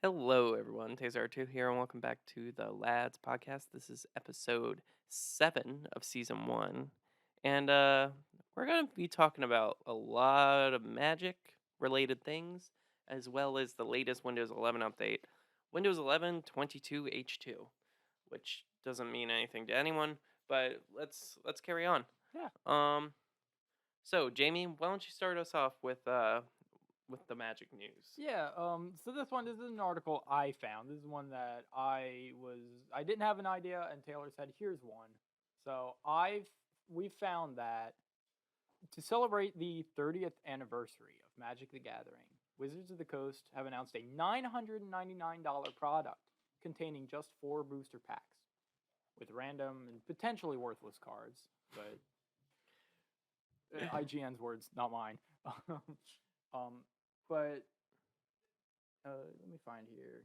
Hello, everyone. Taser2 here, and welcome back to the Lads podcast. This is episode 7 of season 1. And we're going to be talking about a lot of magic related things, as well as the latest Windows 11 update, Windows 11 22H2, which doesn't mean anything to anyone, but let's carry on. Yeah. So Jamie, why don't you start us off with the magic news? Yeah. So this is an article I found. This is one that I didn't have an idea, and Taylor said, "Here's one." So we found that to celebrate the 30th anniversary of Magic the Gathering, Wizards of the Coast have announced a $999 product containing just 4 booster packs with random and potentially worthless cards, but IGN's words, not mine. um, but let me find here.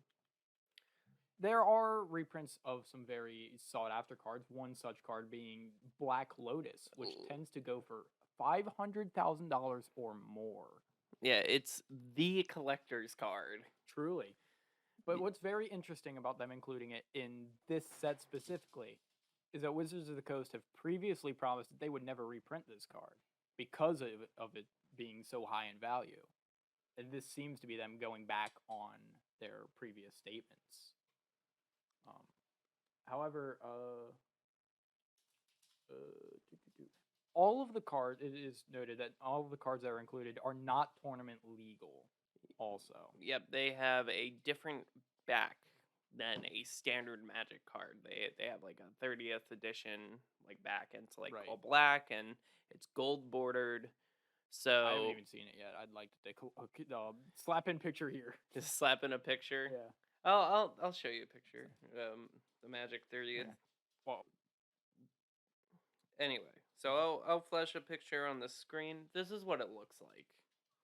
There are reprints of some very sought after cards. One such card being Black Lotus, which tends to go for $500,000 or more. Yeah, it's the collector's card. Truly. But what's very interesting about them including it in this set specifically is that Wizards of the Coast have previously promised that they would never reprint this card because of it being so high in value. And this seems to be them going back on their previous statements. However, all of the cards, it is noted that all of the cards that are included are not tournament legal. Also, Yep, they have a different back than a standard Magic card. They have like a 30th edition like back, and it's like Right. all black and it's gold bordered. So I haven't even seen it yet. I'd like to take a slap in picture here. just slap in a picture. Yeah. I'll show you a picture. The Magic 30th. Yeah. Well, Anyway, so I'll flash a picture on the screen. This is what it looks like.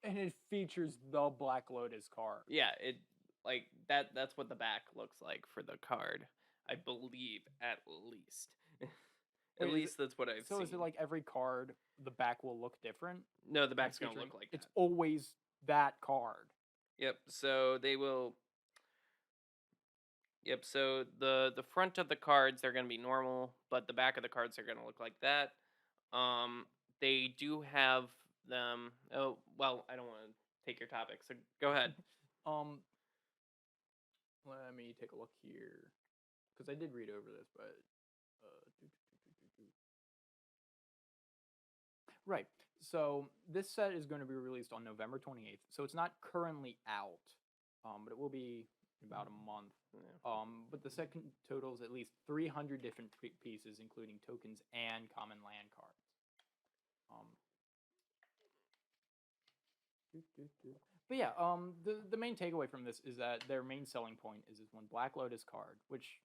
and it features the Black Lotus card. Yeah, it like that's what the back looks like for the card. I believe at least. At Wait, least that's what I've So seen. is it like every card, the back will look different? No, the back's gonna featuring- look like that. It's always that card. Yep. So they will. Yep. So the front of the cards they're gonna be normal, but the back of the cards are gonna look like that. They do have them. Oh well, I don't want to take your topic, so go ahead. Um, Let me take a look here because I did read over this, but right. So this set is going to be released on November 28th. So it's not currently out, but it will be in about a month. Yeah. But the second totals at least 300 different pieces, including tokens and common land cards. But yeah, the main takeaway from this is that their main selling point is this one Black Lotus card, which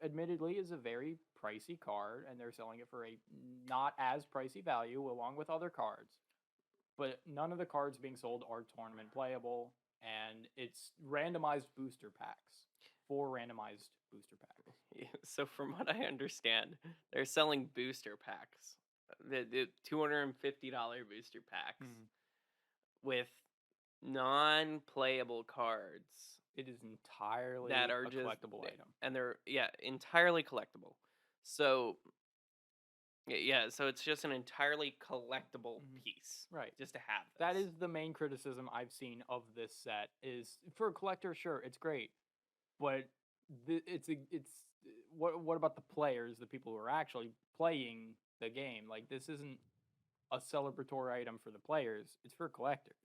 admittedly is a very pricey card, and they're selling it for a not as pricey value along with other cards. But none of the cards being sold are tournament playable, and it's randomized booster packs. 4 randomized booster packs. Yeah, so from what I understand, they're selling booster packs, the $250 booster packs with non-playable cards It is entirely that are a just collectible item. and they're entirely collectible. So yeah, so it's just an entirely collectible piece, Right. just to have this. That is the main criticism I've seen of this set. Is for a collector, sure, it's great, but what about the players, the people who are actually playing the game? Like, this isn't a celebratory item for the players; it's for collectors.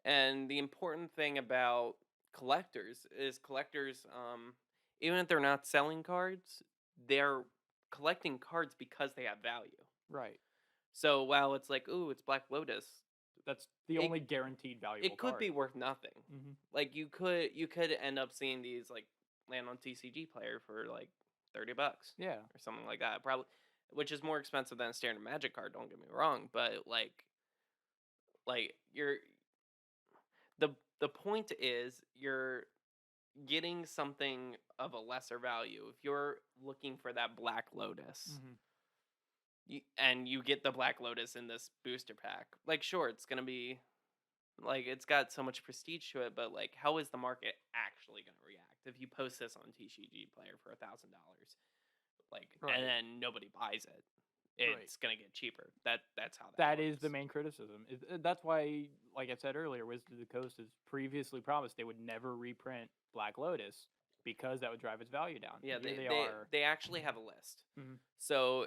And the important thing about collectors is even if they're not selling cards, they're collecting cards because they have value. Right. So while it's like, ooh, it's Black Lotus, That's the only guaranteed valuable it could card. be worth nothing. Mhm. Like you could end up seeing these like land on TCG player for like $30. Yeah. Or something like that. Probably, which is more expensive than a standard Magic card. Don't get me wrong, but like you're the point is you're getting something of a lesser value. If you're looking for that Black Lotus, and you get the Black Lotus in this booster pack, like sure, it's gonna be Like, it's got so much prestige to it, but, like, how is the market actually gonna react if you post this on TCG Player for $1,000? Like, and Right. then nobody buys it. Right. It's gonna get cheaper. That's how that That is the works. main criticism. That's why, like I said earlier, Wizards of the Coast has previously promised they would never reprint Black Lotus because that would drive its value down. Yeah, And here they they they are. they actually have a list. Mhm. So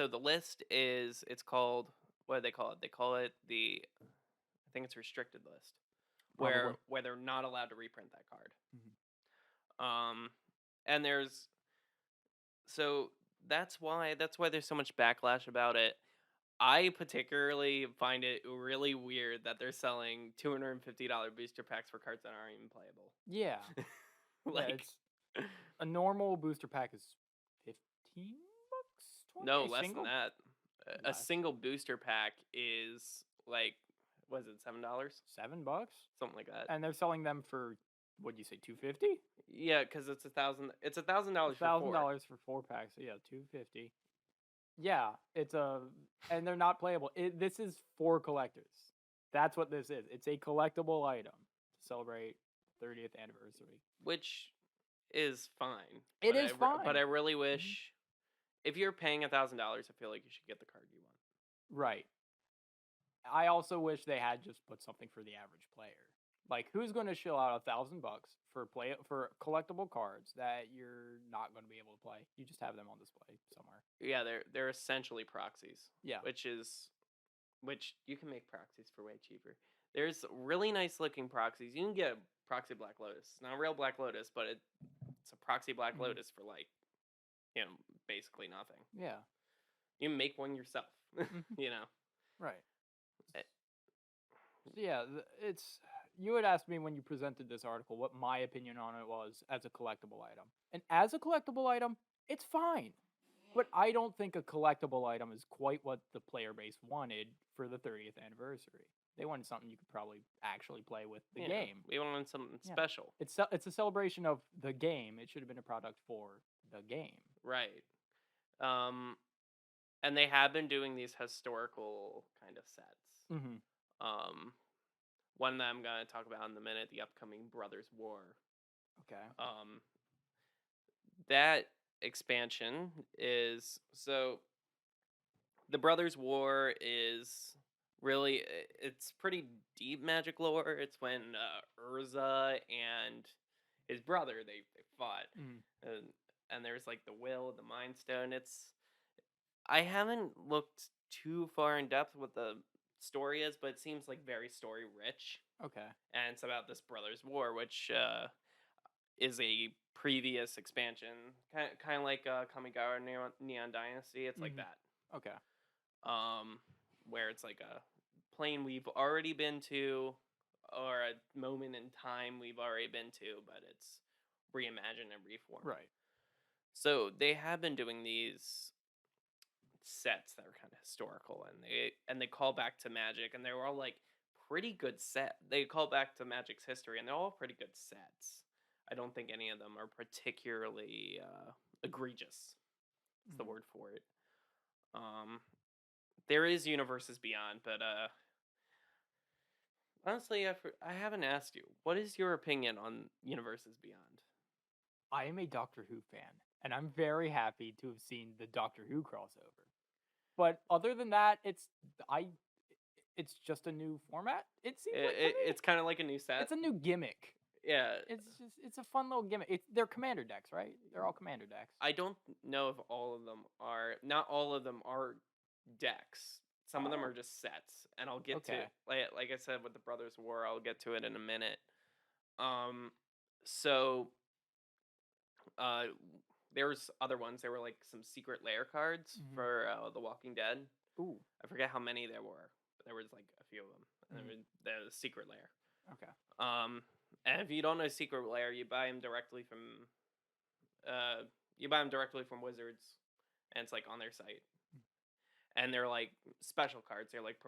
the list is it's called what do they call it? They call it the I think it's restricted list Probably. where they're not allowed to reprint that card. Mhm. Um, and there's so that's why there's so much backlash about it. I particularly find it really weird that they're selling $250 booster packs for cards that aren't even playable. Yeah. Yeah, Like, it's a normal booster pack is 15 bucks, 20 no, a less than single that. A less. single booster pack is like, was it $7? $7, Something like that. and they're selling them for what'd you say, 250? Yeah, because it's $1,000 for thousand four. dollars for 4 packs. So yeah, 250. Yeah, and they're not playable. This is for collectors. That's what this is. It's a collectible item to celebrate 30th anniversary. Which is fine. It is But I fine. really Mhm. wish if you're paying $1,000, I feel like you should get the card you want. Right. I also wish they had just put something for the average player. Like, who's going to shell out $1,000 for collectible cards that you're not going to be able to play? You just have them on display somewhere. Yeah, they're essentially proxies, Yeah. which you can make proxies for way cheaper. There's really nice looking proxies. You can get a proxy Black Lotus. It's not a real Black Lotus, but it's a proxy Black Mhm. Lotus for like, you know, basically nothing. Yeah. You can make one yourself. Mhm. you know. Right. Eh, So yeah, it's you had asked me when you presented this article what my opinion on it was as a collectible item. And as a collectible item, it's fine. But I don't think a collectible item is quite what the player base wanted for the 30th anniversary. They wanted something you could probably actually play with the Yeah, game. we wanted something Yeah. special, It's a celebration of the game. It should have been a product for the game. right? Um, and they have been doing these historical kind of sets. Mhm. Um, one that I'm gonna talk about in a minute, the upcoming Brothers War. Okay. Um, that expansion is so the Brothers War is really it's pretty deep magic lore. It's when Urza and his brother they fought, Mhm. and there's like the will, the Mind Stone. I haven't looked too far in depth what the story is, but it seems like very story rich, Okay. and it's about this Brothers War, which is a previous expansion, kind of like Kamigawa Neon Dynasty. It's like Mhm. that, Okay. um, where it's like a plane we've already been to, or a moment in time we've already been to, but it's reimagined and reformed. Right. So they have been doing these sets that are kind of historical, and they call back to Magic, and they were all like pretty good set. They call back to Magic's history, and they're all pretty good sets. I don't think any of them are particularly egregious. Is the Mhm. word for it. Um, there is universes beyond, but honestly, I haven't asked you. What is your opinion on universes beyond? I am a Doctor Who fan, and I'm very happy to have seen the Doctor Who crossover. But other than that, I it's just a new format. It seems like to me. It's kind of like a new set. It's a new gimmick. Yeah, It's a fun little gimmick. They're commander decks, right? They're all commander decks. I don't know if all of them are. Not all of them are decks. Some of them Oh, are just sets, and I'll get to okay. like I said with the Brothers War. I'll get to it in a minute. Um, so uh, there was other ones. There were like some secret lair cards Hmm. for The Walking Dead. Ooh. I forget how many there were, but there was like a few of them. And Hmm. there was the secret lair. Okay. Um, and if you don't know secret lair, uh, you buy them directly from Wizards, and it's like on their site. And they're like special cards. They're like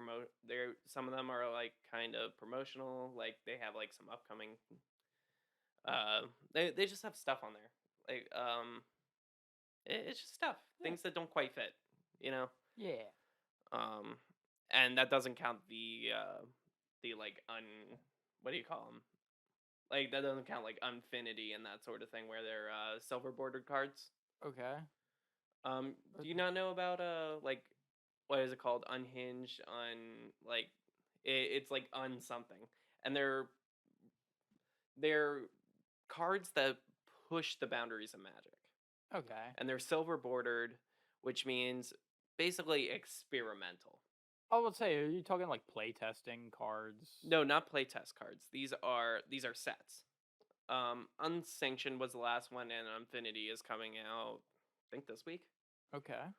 some of them are like kind of promotional. Like they have like some upcoming. They just have stuff on there. Like it's just stuff, Yeah. things that don't quite fit, you know. Yeah. Um, and that doesn't count the like what do you call them? Like that doesn't count like Unfinity and that sort of thing where they're silver bordered cards. Okay. Do you not know about like what is it called? Unhinged, like it's like un something, and they're cards that push the boundaries of Magic, Okay. and they're silver bordered, which means basically experimental. I would say, are you talking like playtesting cards? No, not playtest cards. These are sets. Unsanctioned was the last one, and Infinity is coming out. I think this week. Okay.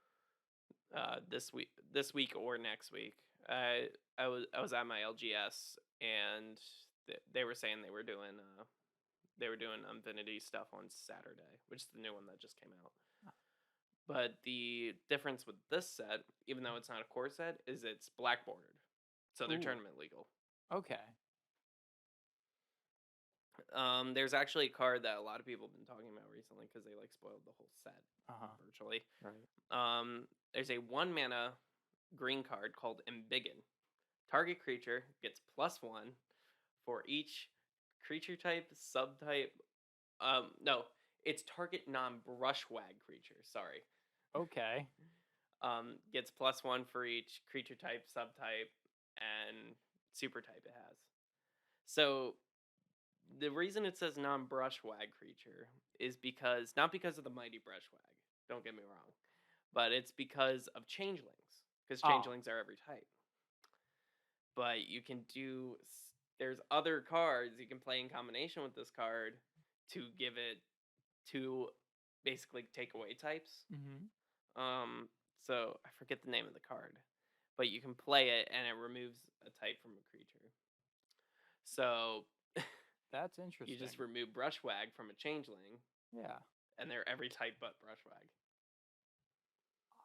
This week or next week. I was at my LGS, and they were saying they were doing Infinity stuff on Saturday, which is the new one that just came out. But the difference with this set, even though it's not a core set, is it's black bordered, so they're Ooh. tournament legal. Okay. There's actually a card that a lot of people have been talking about recently because they like spoiled the whole set virtually. Right. There's a 1 mana green card called Embiggen. Target creature gets +1 for each creature type, subtype. No, it's target non-brushwag creature. Sorry. Okay. Gets +1 for each creature type, subtype, and super type it has. So the reason it says non-brushwag creature is because not because of the mighty brushwag. Don't get me wrong, but it's because of changelings. Because changelings are every type. But you can there's other cards you can play in combination with this card to give it to basically take away types. So I forget the name of the card, but you can play it and it removes a type from a creature. So That's interesting. you just remove Brushwag from a changeling. Yeah. And they're every type but Brushwag.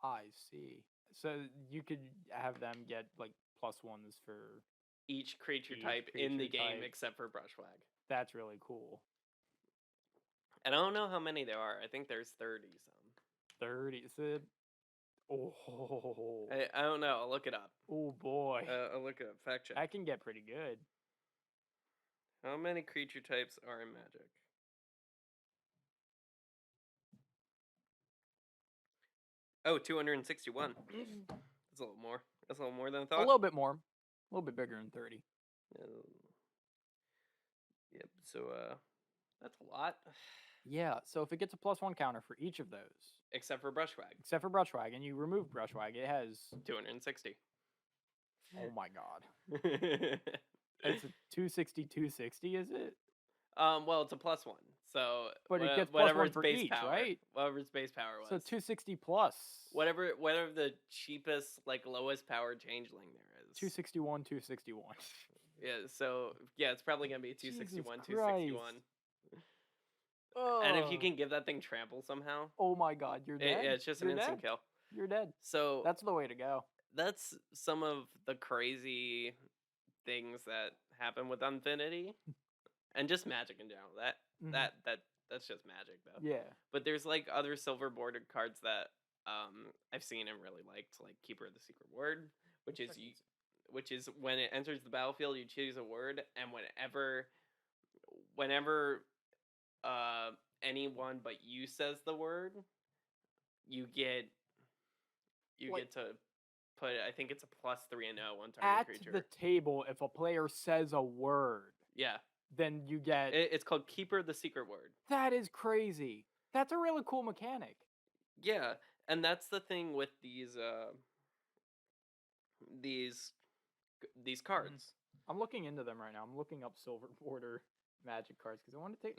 I see. So you could have them get like +1s for each creature type in the game except for Brushwag. That's really cool. And I don't know how many there are. I think there's 30 some. 30? Oh. I don't know. I'll look it up. Oh boy. I'll look it up. Fact check. That can get pretty good. How many creature types are in Magic? Oh, 261. That's a little more. That's a little more than I thought. A little bit more. A little bit bigger than 30. Yep. So that's a lot. Yeah. So if it gets a +1 counter for each of those, except for Brushwag. Except for Brushwag, and you remove Brushwag, it has 260. Oh my god. It's a 260, 260, is it? Well, it's a +1. So but it gets whatever +1 its for base each, power, right? Whatever its base power was. So 260 plus. Whatever the cheapest, like lowest power changeling there is. 261, 261. Yeah, so yeah, it's probably gonna be 261, Jesus 261. And if you can give that thing trample somehow, oh my god, you're dead. It's just an instant kill. You're dead. So that's the way to go. That's some of the crazy things that happen with Infinity, and just Magic in general. That's just Magic though. Yeah. But there's like other silver bordered cards that I've seen and really liked, like Keeper of the Secret Word, which is when it enters the battlefield, you choose a word, and whenever anyone but you says the word, you get to put, I think it's a +3 and 0 on target creature. At the table, if a player says a word, yeah, then you get. It's called Keeper of the Secret Word. That is crazy. That's a really cool mechanic. Yeah, and that's the thing with these cards. I'm looking into them right now. I'm looking up silver border Magic cards because I want to take.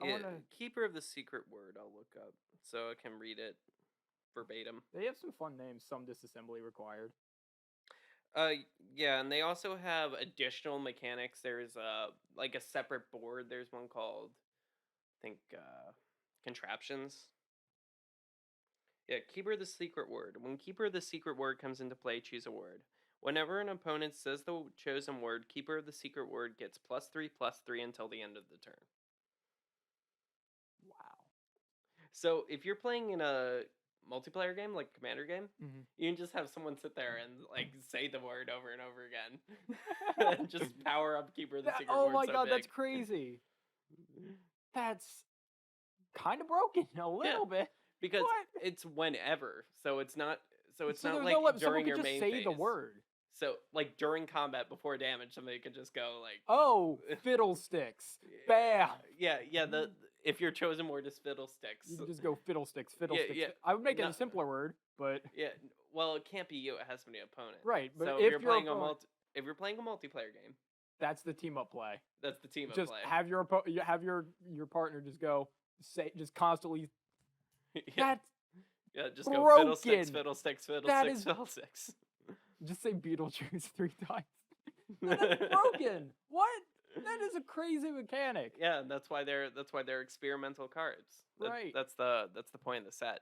Keeper of the Secret Word. I'll look up so I can read it verbatim. They have some fun names. Some disassembly required. Yeah, and they also have additional mechanics. There's like a separate board. There's one called, I think, Contraptions. Yeah, Keeper of the Secret Word. When Keeper of the Secret Word comes into play, choose a word. Whenever an opponent says the chosen word, Keeper of the Secret Word gets +3/+3 until the end of the turn. Wow. So if you're playing in a multiplayer game, like Commander game, Hmm. you can just have someone sit there and like say the word over and over again, and just power up Keeper of the Secret Oh Word my so god, that's big. crazy. That's kind of broken a Yeah, little bit. because What? it's whenever, so it's not So there's no like limit. Someone during could your just main say the phase. word. So like during combat before damage, somebody could just go Oh, like, fiddlesticks. Bam. yeah. The if your chosen word is You fiddlesticks, can just go fiddlesticks, yeah, fiddlesticks. yeah, I would make it no, a simpler word, but yeah. Well, it can't be you. It has to be an opponent. right. But So if your opponent, if you're playing a multiplayer game, that's the team up play. that's the team up Just play. have have your partner just go say just constantly. Yeah, That's yeah. Just go fiddlesticks, broken. fiddlesticks, That fiddlesticks, is fiddlesticks. just say Beetlejuice 3 times. No, that's broken. What? That is a crazy mechanic. Yeah, that's why they're experimental cards. Right. That's the point of the set.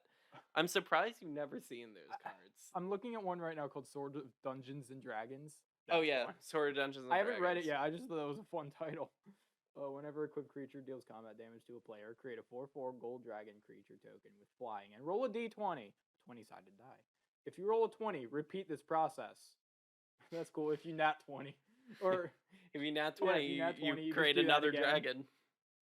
I'm surprised you've never seen those cards. I'm looking at one right now called Sword of Dungeons and Dragons. Oh That's yeah, fun. Sword of Dungeons and I haven't read it Dragons. yet. I just thought it was a fun title. Whenever a equipped creature deals combat damage to a player, create a 4/4 gold dragon creature token with flying and roll a d20, 20-sided die. If you roll a 20, repeat this process. That's cool. If you nat 20, or If you nat yeah, 20, if you nat 20, you you just create do that another again. dragon.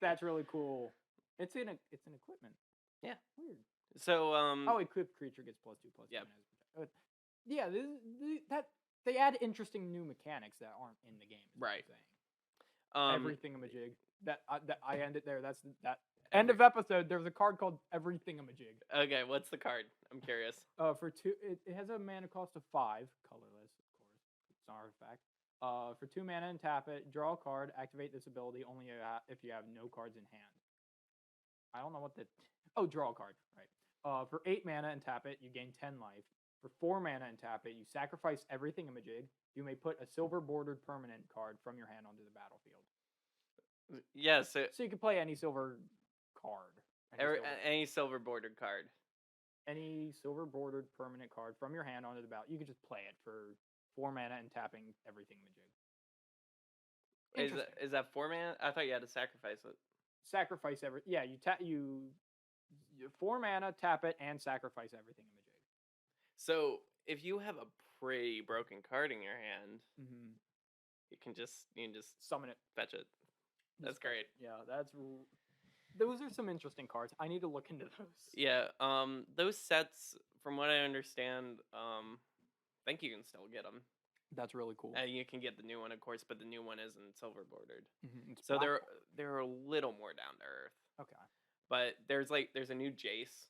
That's really cool. It's an equipment. Yeah. Weird. So Oh, equipped creature gets +2/+2. Yep. Yeah, that they add interesting new mechanics that aren't in the game. Is what I'm Right. saying. um Everythingamajig. That I end it there. That's that end of episode. There's a card called Everythingamajig. okay, what's the card? I'm curious. For 2, it has a mana cost of 5, colorless, of course. It's an artifact. For 2 mana and tap it, draw a card, activate this ability only if you have no cards in hand. I don't know what the. Oh, draw a card. Right. For 8 mana and tap it, you gain 10 life. For 4 mana and tap it, you sacrifice Everythingamajig. You may put a silver bordered permanent card from your hand onto the battlefield. Yeah, so So you can play any silver card. any silver bordered card. Any silver bordered permanent card from your hand onto the battlefield. You can just play it for 4 mana and tapping Everythingamajig. Is that 4 mana? I thought you had to sacrifice it. Sacrifice yeah, you 4 mana, tap it, and sacrifice Everythingamajig. So if you have a pretty broken card in your hand, Mm-hmm. you can just Summon it. fetch it. That's great. Yeah, those are some interesting cards. I need to look into those. Yeah, those sets, from what I understand, I think you can still get them. That's really cool. And you can get the new one, of course, but the new one isn't silver bordered. Mm-hmm. So they're a little more down to earth. Okay. But there's a new Jace.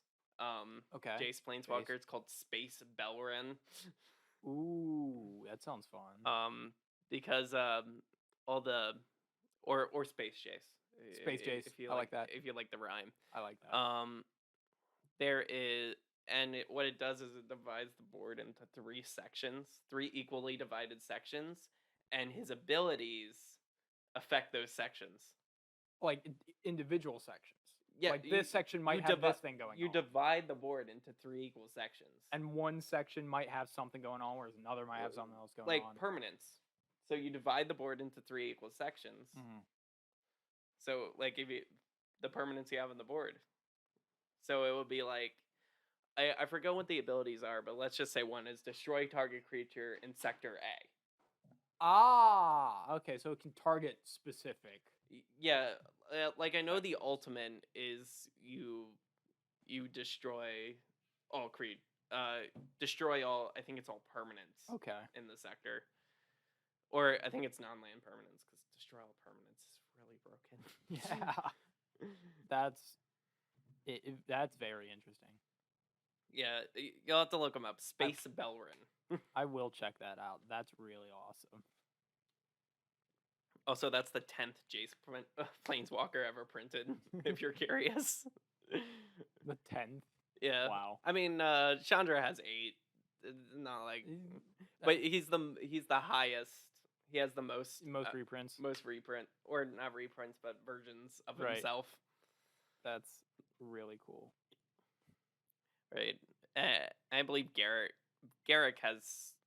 Okay. Jace Planeswalker. It's called Space Belren. Ooh, that sounds fun. Because all the or Space Jace. Space Jace. If you I like that. If you like the rhyme. I like that. There is, and what it does is it divides the board into 3 sections, 3 equally divided sections, and his abilities affect those sections. Like individual sections. Yeah, like this section might have this thing going on. You divide the board into 3 equal sections. And one section might have something going on, whereas another might have something else going like on. Like permanence. So you divide the board into 3 equal sections. Mm-hmm. So like if the permanence you have on the board. So it would be like, I forget what the abilities are, but let's just say one is destroy target creature in sector A. Ah, okay, so it can target specific. Yeah, like I know the ultimate is you destroy all destroy all. I think it's all permanents. Okay. In the sector, or I think it's non-land permanents because destroy all permanents is really broken. Yeah, that's very interesting. Yeah, you'll have to look them up. Space Belren. I will check that out. That's really awesome. Also, that's the 10th Jace Planeswalker ever printed, if you're curious. The 10th? Yeah. Wow. I mean, Chandra has 8. It's not like, but he's the highest. He has the most reprints. Most reprint, or not reprints, but versions of himself. That's really cool. Right. I believe Garrick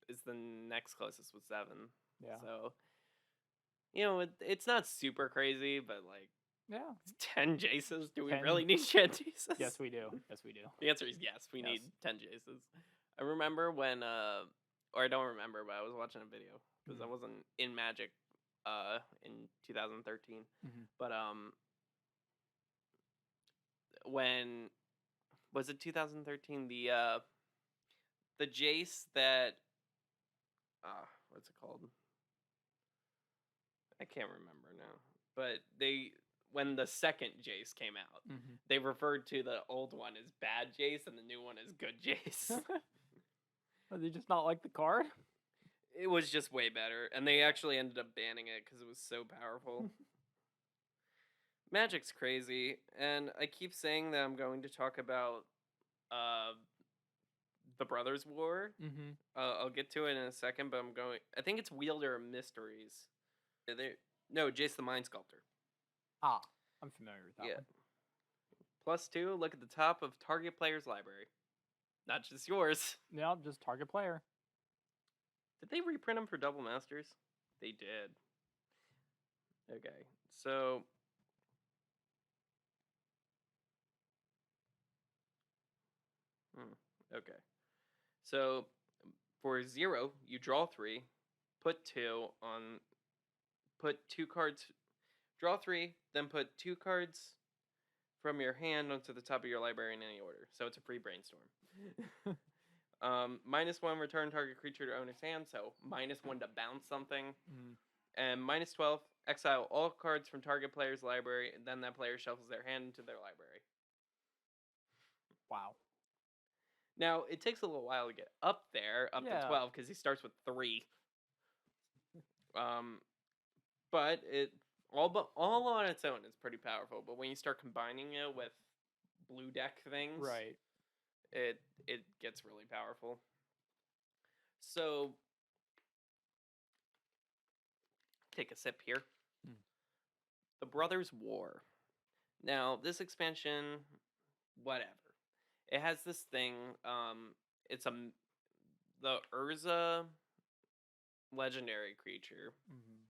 is the next closest with 7. Yeah. So, it's not super crazy, but like Yeah. 10 Jaces? Do we 10. really need 10 Jaces? Yes, we do. Yes, we do. The answer is yes, we Yes. need 10 Jaces. I remember when, or I don't remember, but I was watching a video because I Mhm. wasn't in Magic in 2013. Mhm. But when was it 2013? The Jace that what's it called? I can't remember now. But they when the second Jace came out, Mhm. they referred to the old one as bad Jace and the new one as good Jace. Are they just not like the card? It was just way better, and they actually ended up banning it because it was so powerful. Magic's crazy, and I keep saying that I'm going to talk about uh, the Brothers' War. Mhm. I'll get to it in a second, but I'm going. I think it's Wielder of Mysteries. No, Jace the Mind Sculptor. Ah, I'm familiar with that Yeah. one. +2. Look at the top of target player's library. Not just yours. Yeah, just target player. Did they reprint them for Double Masters? They did. Okay, so okay. So for 0, you draw 3, put 2 on, put 2 cards, draw 3, then put 2 cards from your hand onto the top of your library in any order. So it's a free brainstorm. -1, return target creature to owner's hand, so -1 to bounce something. Mm. And -12, exile all cards from target player's library, and then that player shuffles their hand into their library. Wow. Now, it takes a little while to get up there, up to Yeah. 12, because he starts with 3. Um, but all on its own is pretty powerful. But when you start combining it with blue deck things, Right. it gets really powerful. So take a sip here. Mm. The Brothers' War. Now, this expansion, whatever. It has this thing. It's the Urza legendary creature Mhm.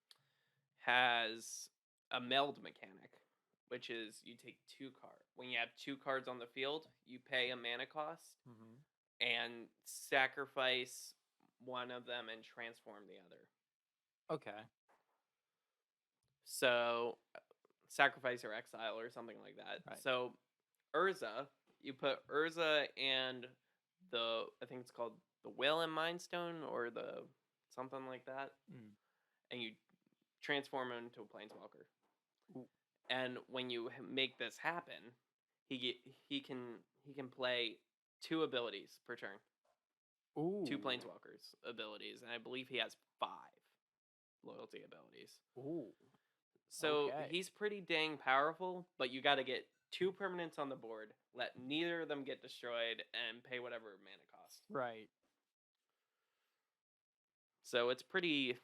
has a meld mechanic, which is you take 2 cards. When you have 2 cards on the field, you pay a mana cost Mhm. and sacrifice one of them and transform the other. Okay. So sacrifice or exile or something like that. Right. So Urza, you put Urza and I think it's called the Will and Mind Stone or the something like that, Mm. and you transform him into a planeswalker. Ooh. And when you make this happen, he can play 2 abilities per turn, Ooh. 2 planeswalkers abilities, and I believe he has 5 loyalty abilities. Ooh. So Okay. he's pretty dang powerful, but you got to get 2 permanents on the board, let neither of them get destroyed, and pay whatever mana cost. Right. So it's pretty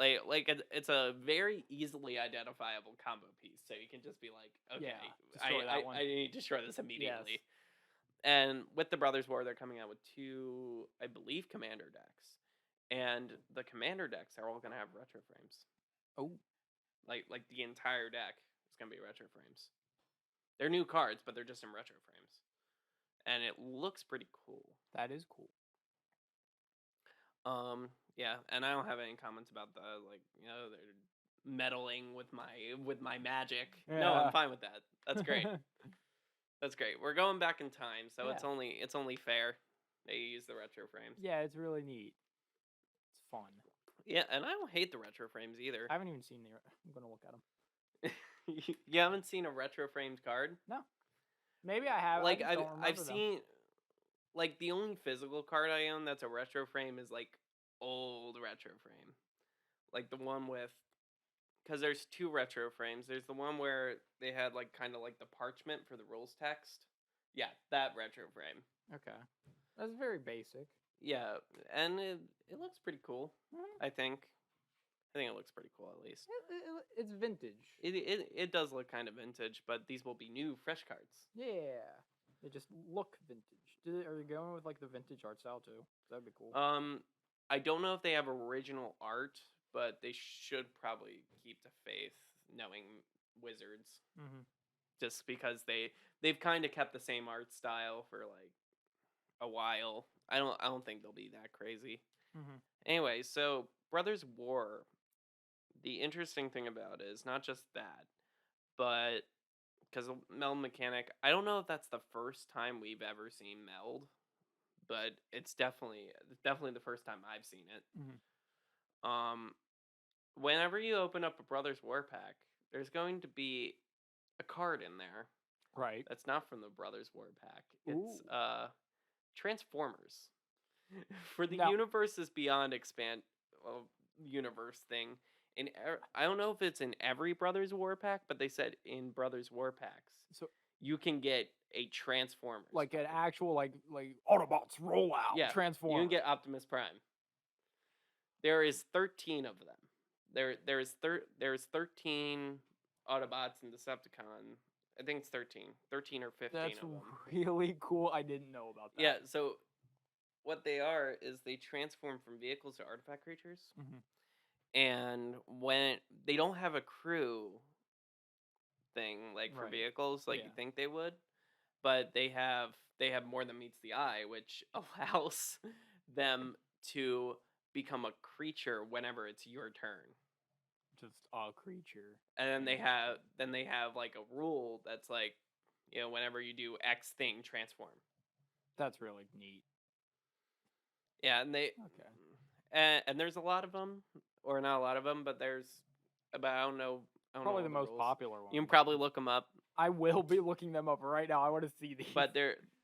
it's a very easily identifiable combo piece. So you can just be like, okay, Yeah. Destroy that one. I need to destroy this Yes. immediately. And with the Brothers War, they're coming out with 2, I believe, commander decks, and the commander decks are all gonna have retro frames. Oh, Like the entire deck is gonna be retro frames. They're new cards, but they're just in retro frames, and it looks pretty cool. that is cool. Yeah, and I don't have any comments about the they're meddling with my magic. No, I'm Yeah. fine with that. That's great. That's great. We're going back in time, so Yeah. it's only fair that you use the retro frames. Yeah, it's really neat. It's fun. Yeah, and I don't hate the retro frames either. I haven't even seen the. I'm gonna look at them. You haven't seen a retro framed card? No. Maybe I have. I Like just don't I've remember them. seen, like, the only physical card I own that's a retro frame is like old retro frame. Like the one with, because there's 2 retro frames. There's the one where they had like kind of like the parchment for the rules text. Yeah, that retro frame. Okay. That's very basic. Yeah, and it looks pretty cool. Mhm. I think. I think it looks pretty cool at least. It's vintage. It does look kind of vintage, but these will be new, fresh cards. Yeah. They just look vintage. Are you going with like the vintage art style too? That'd be cool. I don't know if they have original art, but they should probably keep the faith, knowing Wizards, Mhm. just because they've kind of kept the same art style for like a while. I don't think they'll be that crazy. Mhm. Anyway, so Brothers War, the interesting thing about it is not just that, but because of meld mechanic, I don't know if that's the first time we've ever seen meld, but it's definitely the first time I've seen it. Mhm. Um, Whenever you open up a Brothers War pack, there's going to be a card in there Right. that's not from the Brothers War pack. It's Ooh. Transformers. For the Now, universes beyond expand universe thing. I don't know if it's in every Brothers War pack, but they said in Brothers War packs so you can get a Transformers like an card. actual like Autobots rollout Yeah, you can Transformer. get Optimus Prime. There is 13 of them. There's 13 Autobots and Decepticon. I think it's 13. 13 or 15 That's of them. really cool. I didn't know about Yeah, that. so what they are is they transform from vehicles to artifact creatures. Mhm. And when they don't have a crew thing like for Right. vehicles like you Yeah. think they would, but they have more than meets the eye, which allows them to become a creature whenever it's your turn. Just a creature. And then in they your have turn. then they have like a rule that's like, whenever you do X thing, transform. That's really neat. Yeah, and they Okay. and there's a lot of them, or not a lot of them, but there's about I don't know Probably all the the most rules. popular You can ones. probably look them up, I will be looking them up right now. I want to see these. but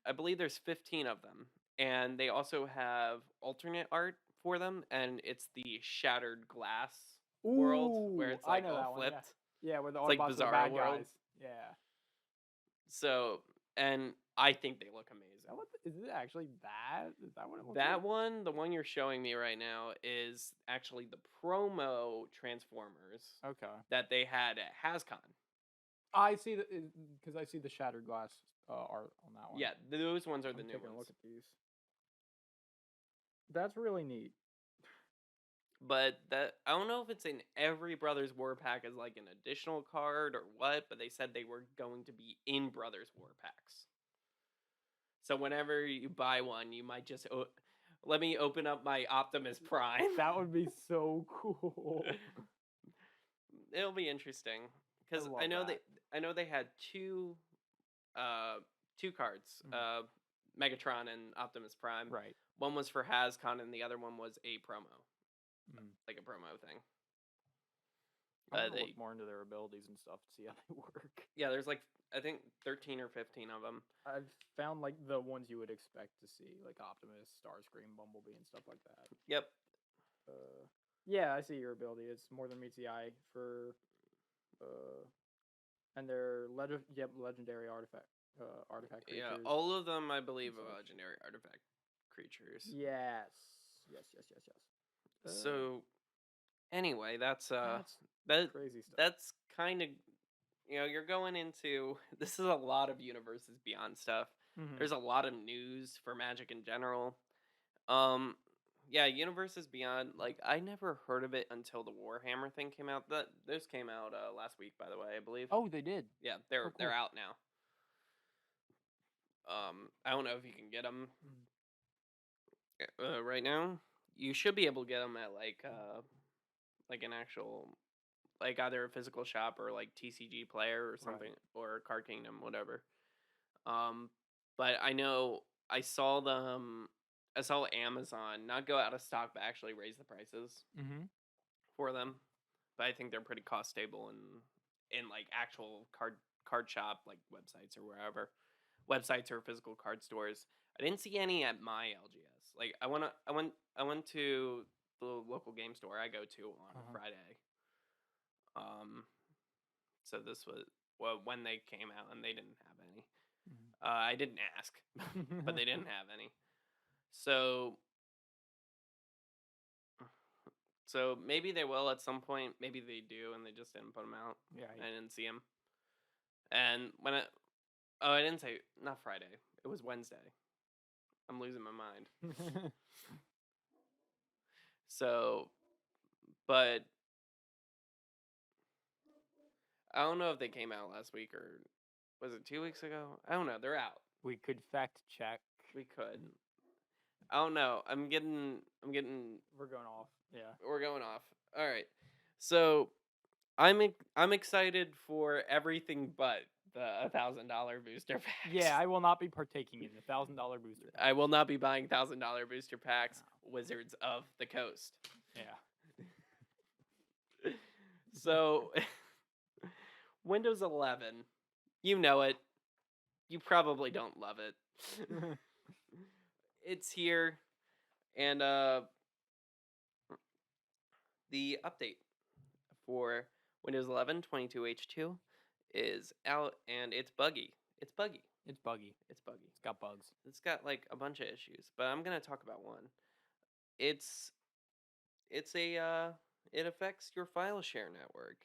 I believe there's 15 of them, and they also have alternate art for them, and it's the shattered glass world where Ooh, it's I like know all that one. Yeah. flipped. Yeah, where the It's like Autobots are the Bizarro bad world. guys. Yeah. So, and I think they look amazing. Is it actually that? Is that what it looks That like? one, the one you're showing me right now, is actually the promo Transformers Okay. that they had at HasCon. I see because I see the shattered glass art on that one. Yeah, those ones are the I'm new taking a ones. look at these. That's really neat. But that I don't know if it's in every Brothers War pack as like an additional card or what, but they said they were going to be in Brothers War packs. So whenever you buy one, you might just let me open up my Optimus Prime. That would be so cool. It'll be interesting I because love that. I know they had uh two cards, Mhm. Megatron and Optimus Prime. Right. One was for HasCon and the other one was a promo, Mhm. like a promo thing. I want to They look more into their abilities and stuff to see how they work. Yeah, there's like I think 13 or 15 of them. I've found like the ones you would expect to see, like Optimus, Starscream, Bumblebee, and stuff like that. Yep. Yeah, I see your ability. It's more than meets the eye and they're legendary artifact Yeah, creatures all of them I believe and are such. legendary artifact creatures. Yes, yes. So anyway, That's that crazy stuff. that's kind of you're going into this is a lot of universes beyond stuff. Mm-hmm. There's a lot of news for Magic in general. Um yeah, universes beyond, like I never heard of it until the Warhammer thing came out. Those came out last week, by the way, I believe. Oh, they did. Yeah, Oh, they're cool. out now. I don't know if you can get them Mm. right now. You should be able to get them at like an actual, like either a physical shop or like TCG Player or something, Right. or Card Kingdom, whatever. Um, but I know I saw Amazon not go out of stock but actually raise the prices Mm-hmm. for them. But I think they're pretty cost stable in like actual card shop like websites or wherever, websites or physical card stores. I didn't see any at my LGS. Like I went to the local game store I go to on Uh-huh. Friday. Um, so this was when they came out and they didn't have any. I didn't ask, but they didn't have any. So so maybe they will at some point. Maybe they do, and they just didn't put them out. Yeah. I didn't see them. And I didn't say not Friday. It was Wednesday. I'm losing my mind. So, but I don't know if they came out last week or was it 2 weeks ago? I don't know. They're out. We could fact check. We could. I don't know. I'm getting. We're going off. Yeah. We're going off. All right. So I'm excited for everything but the $1,000 booster packs. Yeah, I will not be partaking in the $1,000 booster pack. I will not be buying $1,000 booster packs. Wizards of the Coast. Yeah. So Windows 11, you know it. You probably don't love it. It's here, and the update for Windows 11 22H2 is out, and it's buggy. It's buggy. It's buggy. It's buggy. It's got bugs. It's got like a bunch of issues, but I'm gonna talk about one. It's it affects your file share network.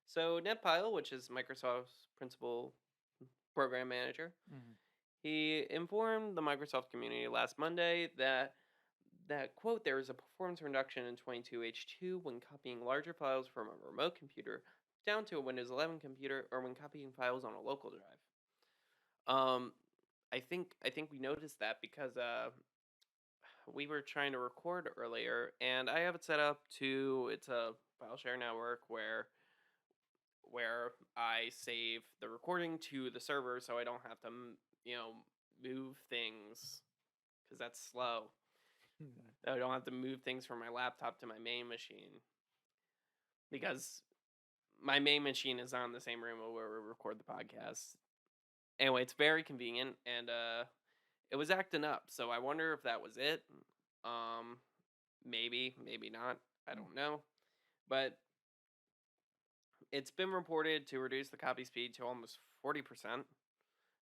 So NetPile, which is Microsoft's principal program manager, Mhm. he informed the Microsoft community last Monday that quote there is a performance reduction in 22H2 when copying larger files from a remote computer down to a Windows 11 computer or when copying files on a local drive. Um, I think we noticed that because we were trying to record earlier, and I have it set up to it's a file share network where I save the recording to the server, so I don't have to move things because that's slow. I don't have to move things from my laptop to my main machine because my main machine is on the same room where we record the podcast. Anyway, it's very convenient, and it was acting up, so I wonder if that was it. Um, maybe not. I don't know, but it's been reported to reduce the copy speed to almost 40%.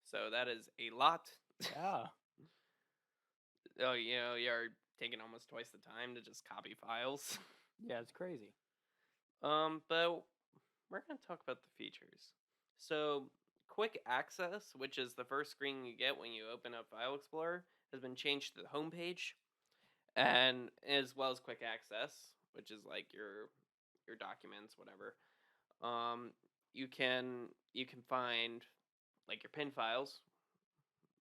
So that is a lot. Yeah. Oh, you're taking almost twice the time to just copy files. Yeah, it's crazy. But we're gonna talk about the features. So, quick access, which is the first screen you get when you open up File Explorer, has been changed to the home page, and as well as quick access, which is like your documents, whatever. Um, you can find like your pin files,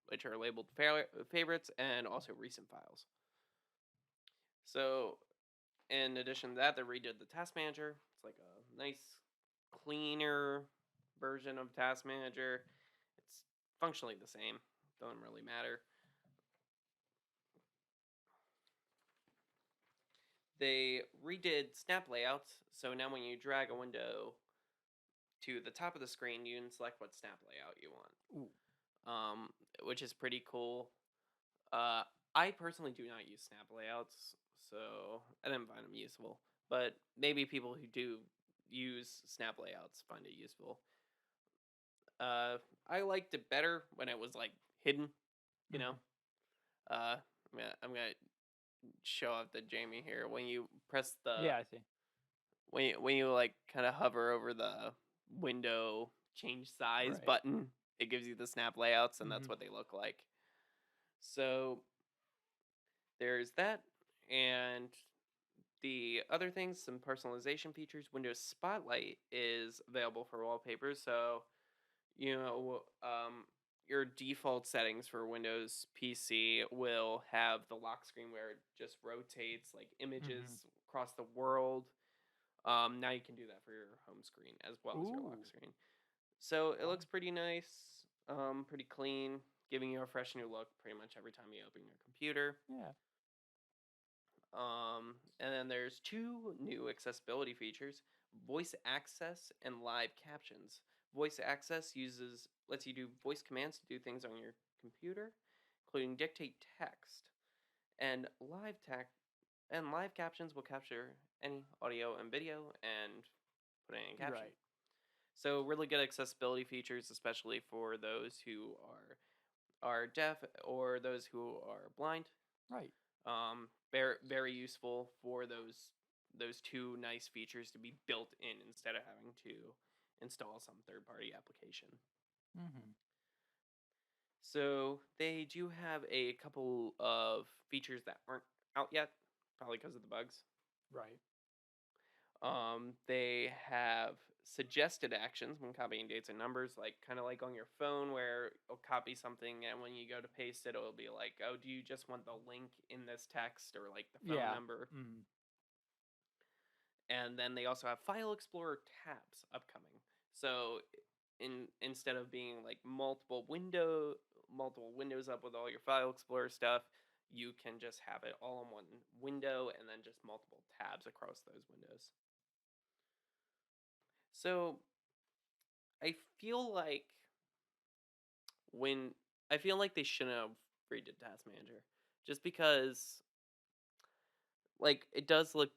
which are labeled favorites, and also recent files. So, in addition to that, they redid the Task Manager. It's like a nice, cleaner version of Task Manager. It's functionally the same. Doesn't really matter. They redid snap layouts, so now when you drag a window to the top of the screen, you can select what snap layout you want. Ooh. Which is pretty cool. Uh, I personally do not use snap layouts, so I didn't find them useful. But maybe people who do use snap layouts find it useful. I liked it better when it was like hidden, you know. Uh, I'm gonna show off the Jamie here. When you press the Yeah, I see. when you like kind of hover over the window change size Right. button, it gives you the snap layouts, and that's Mhm. what they look like. So there's that, and the other things, some personalization features. Windows Spotlight is available for wallpapers, so you know your default settings for Windows PC will have the lock screen where it just rotates like Mhm. images across the world. Now you can do that for your home screen as well as your lock Ooh. screen. So it Fun. looks pretty nice, pretty clean, giving you a fresh new look pretty much every time you open your computer. Yeah. And then there's two new accessibility features: voice access and live captions. Voice access lets you do voice commands to do things on your computer, including dictate text. And live captions will capture any audio and video and put it in caption. Right. So really good accessibility features, especially for those who are deaf or those who are blind. Right. Very useful for those two nice features to be built in instead of having to install some third party application. Mhm. So they do have a couple of features that aren't out yet, probably because of the bugs. Right. They have suggested actions when copying dates and numbers, like kind of like on your phone where it'll copy something and when you go to paste it, it'll be like, oh, do you just want the link in this text or like the phone Yeah. number? Mm. And then they also have File Explorer tabs upcoming. So instead of being like multiple windows up with all your File Explorer stuff, you can just have it all in one window and then just multiple tabs across those windows. So I feel like when I feel like they shouldn't have redid Task Manager, just because like it does look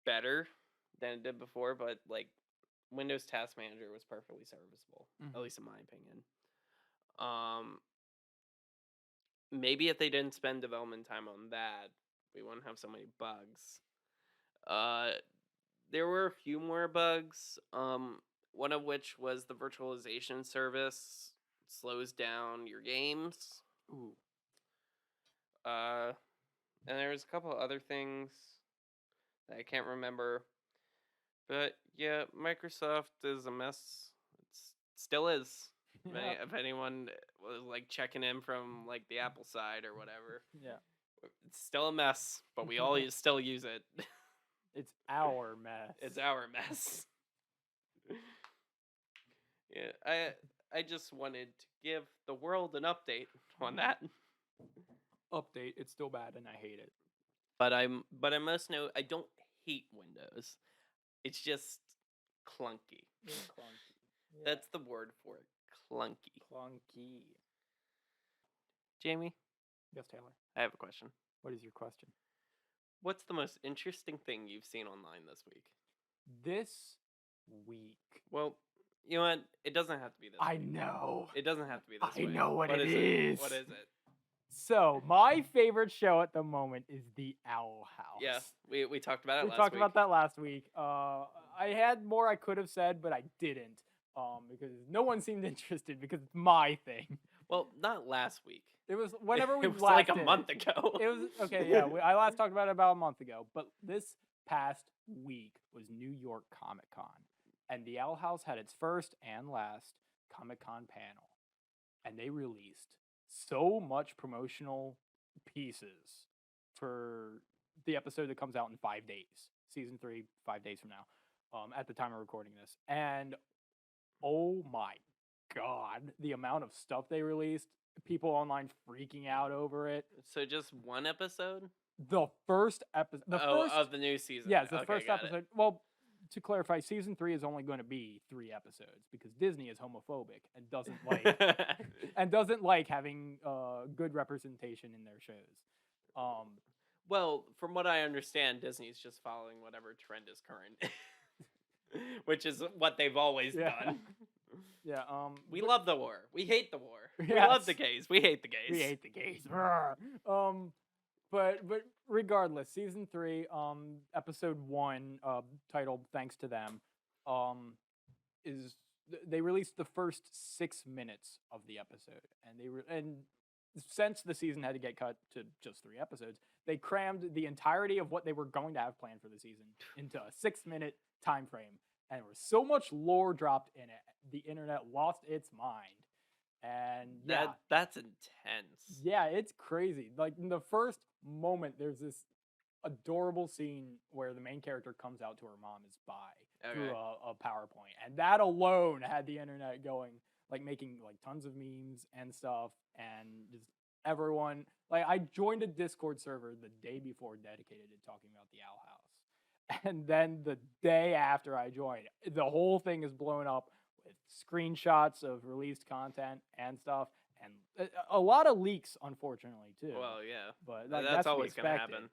better than it did before, but like Windows Task Manager was perfectly serviceable, at Mhm. least in my opinion. Um, Maybe if they didn't spend development time on that, we wouldn't have so many bugs. Uh, there were a few more bugs. One of which was the virtualization service slows down your games. Ooh. Uh, and there was a couple other things that I can't remember. But yeah, Microsoft is a mess. Still is. Yep. If anyone was like checking in from like the Apple side or whatever, Yeah. it's still a mess. But we all still use it. It's our mess. It's our mess. Yeah, I just wanted to give the world an update on that. Update. It's still bad, and I hate it. But I must know I don't hate Windows. It's just clunky. It's clunky. Yeah. That's the word for it. Clunky. Clunky. Jamie, Yes, Taylor. I have a question. What is your question? What's the most interesting thing you've seen online this week? This week. Well, you know what? It doesn't have to be this I week. know. It doesn't have to be this I way. know what it is is. What is it? So, my favorite show at the moment is The Owl House. Yeah, we talked about it We last talked week. about that last week. I had more I could have said, but I didn't. Because no one seemed interested because it's my thing. Well, not last week. It was whenever we it was last like a did it. month ago. It was okay, yeah. I last talked about it about a month ago, but this past week was New York Comic Con, and the Owl House had its first and last Comic Con panel, and they released so much promotional pieces for the episode that comes out in 5 days, season 3, 5 days from now, at the time of recording this, and oh my god, the amount of stuff they released. People online freaking out over it. So just one episode? The first episode. Of the new season. Yes, the Okay, first got it. episode. Well, to clarify, season 3 is only going to be 3 episodes because Disney is homophobic and doesn't like having good representation in their shows. Well, from what I understand, Disney's just following whatever trend is current, which is what they've always done. Yeah. We love the war. We hate the war. Yes. We love the gays. We hate the gays. We hate the gays. But regardless, season 3, episode 1, titled "Thanks to Them," is they released the first 6 minutes of the episode, and since the season had to get cut to just 3 episodes, they crammed the entirety of what they were going to have planned for the season into a 6-minute time frame, and there was so much lore dropped in it, the internet lost its mind. And yeah, that's intense. Yeah, it's crazy. Like in the first moment, there's this adorable scene where the main character comes out to her mom is by through a PowerPoint, and that alone had the internet going, like making like tons of memes and stuff, and just everyone. Like I joined a Discord server the day before dedicated to talking about the Owl House, and then the day after I joined, the whole thing is blown up with screenshots of released content and stuff, and a lot of leaks, unfortunately, too. Well, yeah, but that's always gonna happen.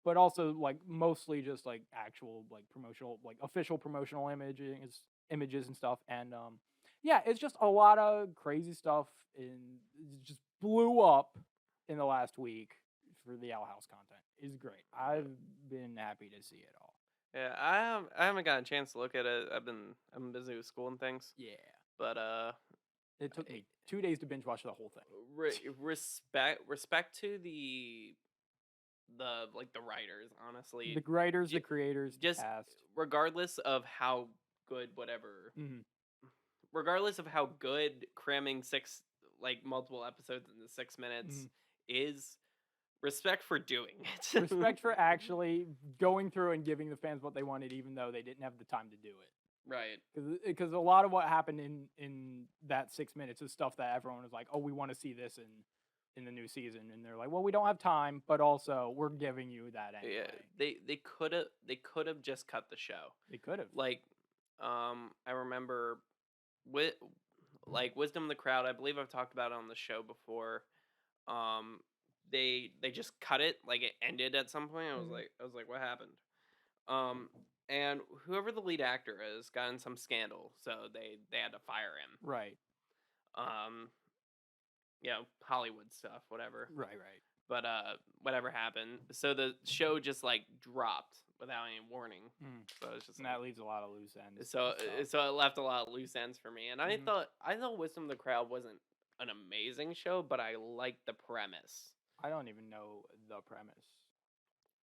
But also like mostly just like actual like promotional, like official promotional images and stuff, and yeah, it's just a lot of crazy stuff. It just blew up in the last week for the Owl House content. It's great. I've been happy to see it all. Yeah, I haven't gotten a chance to look at it. I've been busy with school and things. Yeah. But it took me 2 days to binge watch the whole thing. Respect to the the writers, honestly. The writers, the J- creators, the just cast. regardless of how good whatever, Mhm. regardless of how good cramming six like multiple episodes into 6 minutes Mhm. is, respect for doing it. Respect for actually going through and giving the fans what they wanted, even though they didn't have the time to do it. Right. Because a lot of what happened in that 6 minutes is stuff that everyone was like, oh, we want to see this in the new season, and they're like, well, we don't have time, but also we're giving you that Yeah, anyway. they could have just cut the show. They could have. Like, I remember with like Wisdom of the Crowd. I believe I've talked about it on the show before. Um, they just cut it, like it ended at some point. Mhm. I was like, what happened? Um, and whoever the lead actor is got in some scandal, so they had to fire him. Right. Um, Hollywood stuff, whatever. Right. Right. But whatever happened, so the show just like dropped without any warning. Mm. So it's just And like, that leaves a lot of loose ends. so and stuff. so it left a lot of loose ends for me, and Mhm. I thought Wisdom of the Crowd wasn't an amazing show, but I liked the premise. I don't even know the premise.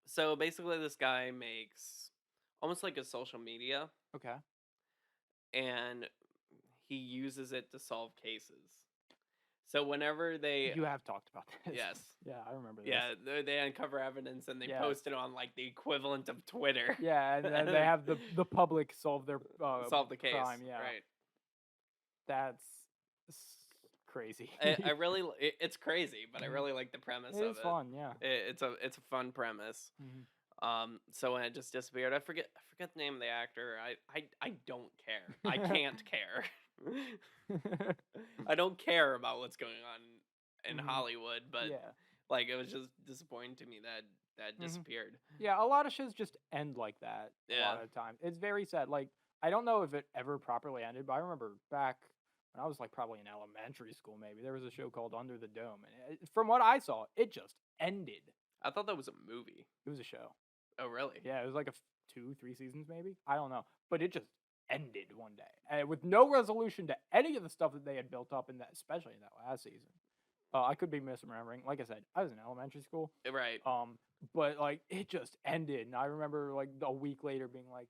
So basically, this guy makes almost like a social media, Okay. and he uses it to solve cases. So whenever they, You have talked about this. yes, Yeah, I remember this. yeah, they uncover evidence and they Yeah. post it on like the equivalent of Twitter. Yeah, and then they have the public solve their solve the case, crime. Yeah, right? that's crazy. I really, it's crazy, but I Mhm. really like the premise It of is it. fun. Yeah. It's a fun premise. Mhm. So when it just disappeared, I forget the name of the actor. I don't care. I can't care. I don't care about what's going on in Mhm. Hollywood, but Yeah. like it was just disappointing to me that Mhm. disappeared. Yeah, a lot of shows just end like that. A Yeah. lot of times, it's very sad. Like I don't know if it ever properly ended, but I remember back when I was like probably in elementary school, maybe there was a show called Under the Dome, and from what I saw, it just ended. I thought that was a movie. It was a show. Oh, really? Yeah, it was like 2, 3 seasons, maybe. I don't know, but it just ended one day, and with no resolution to any of the stuff that they had built up in that, especially in that last season. I could be misremembering. Like I said, I was in elementary school. Right. But like it just ended, and I remember like a week later being like,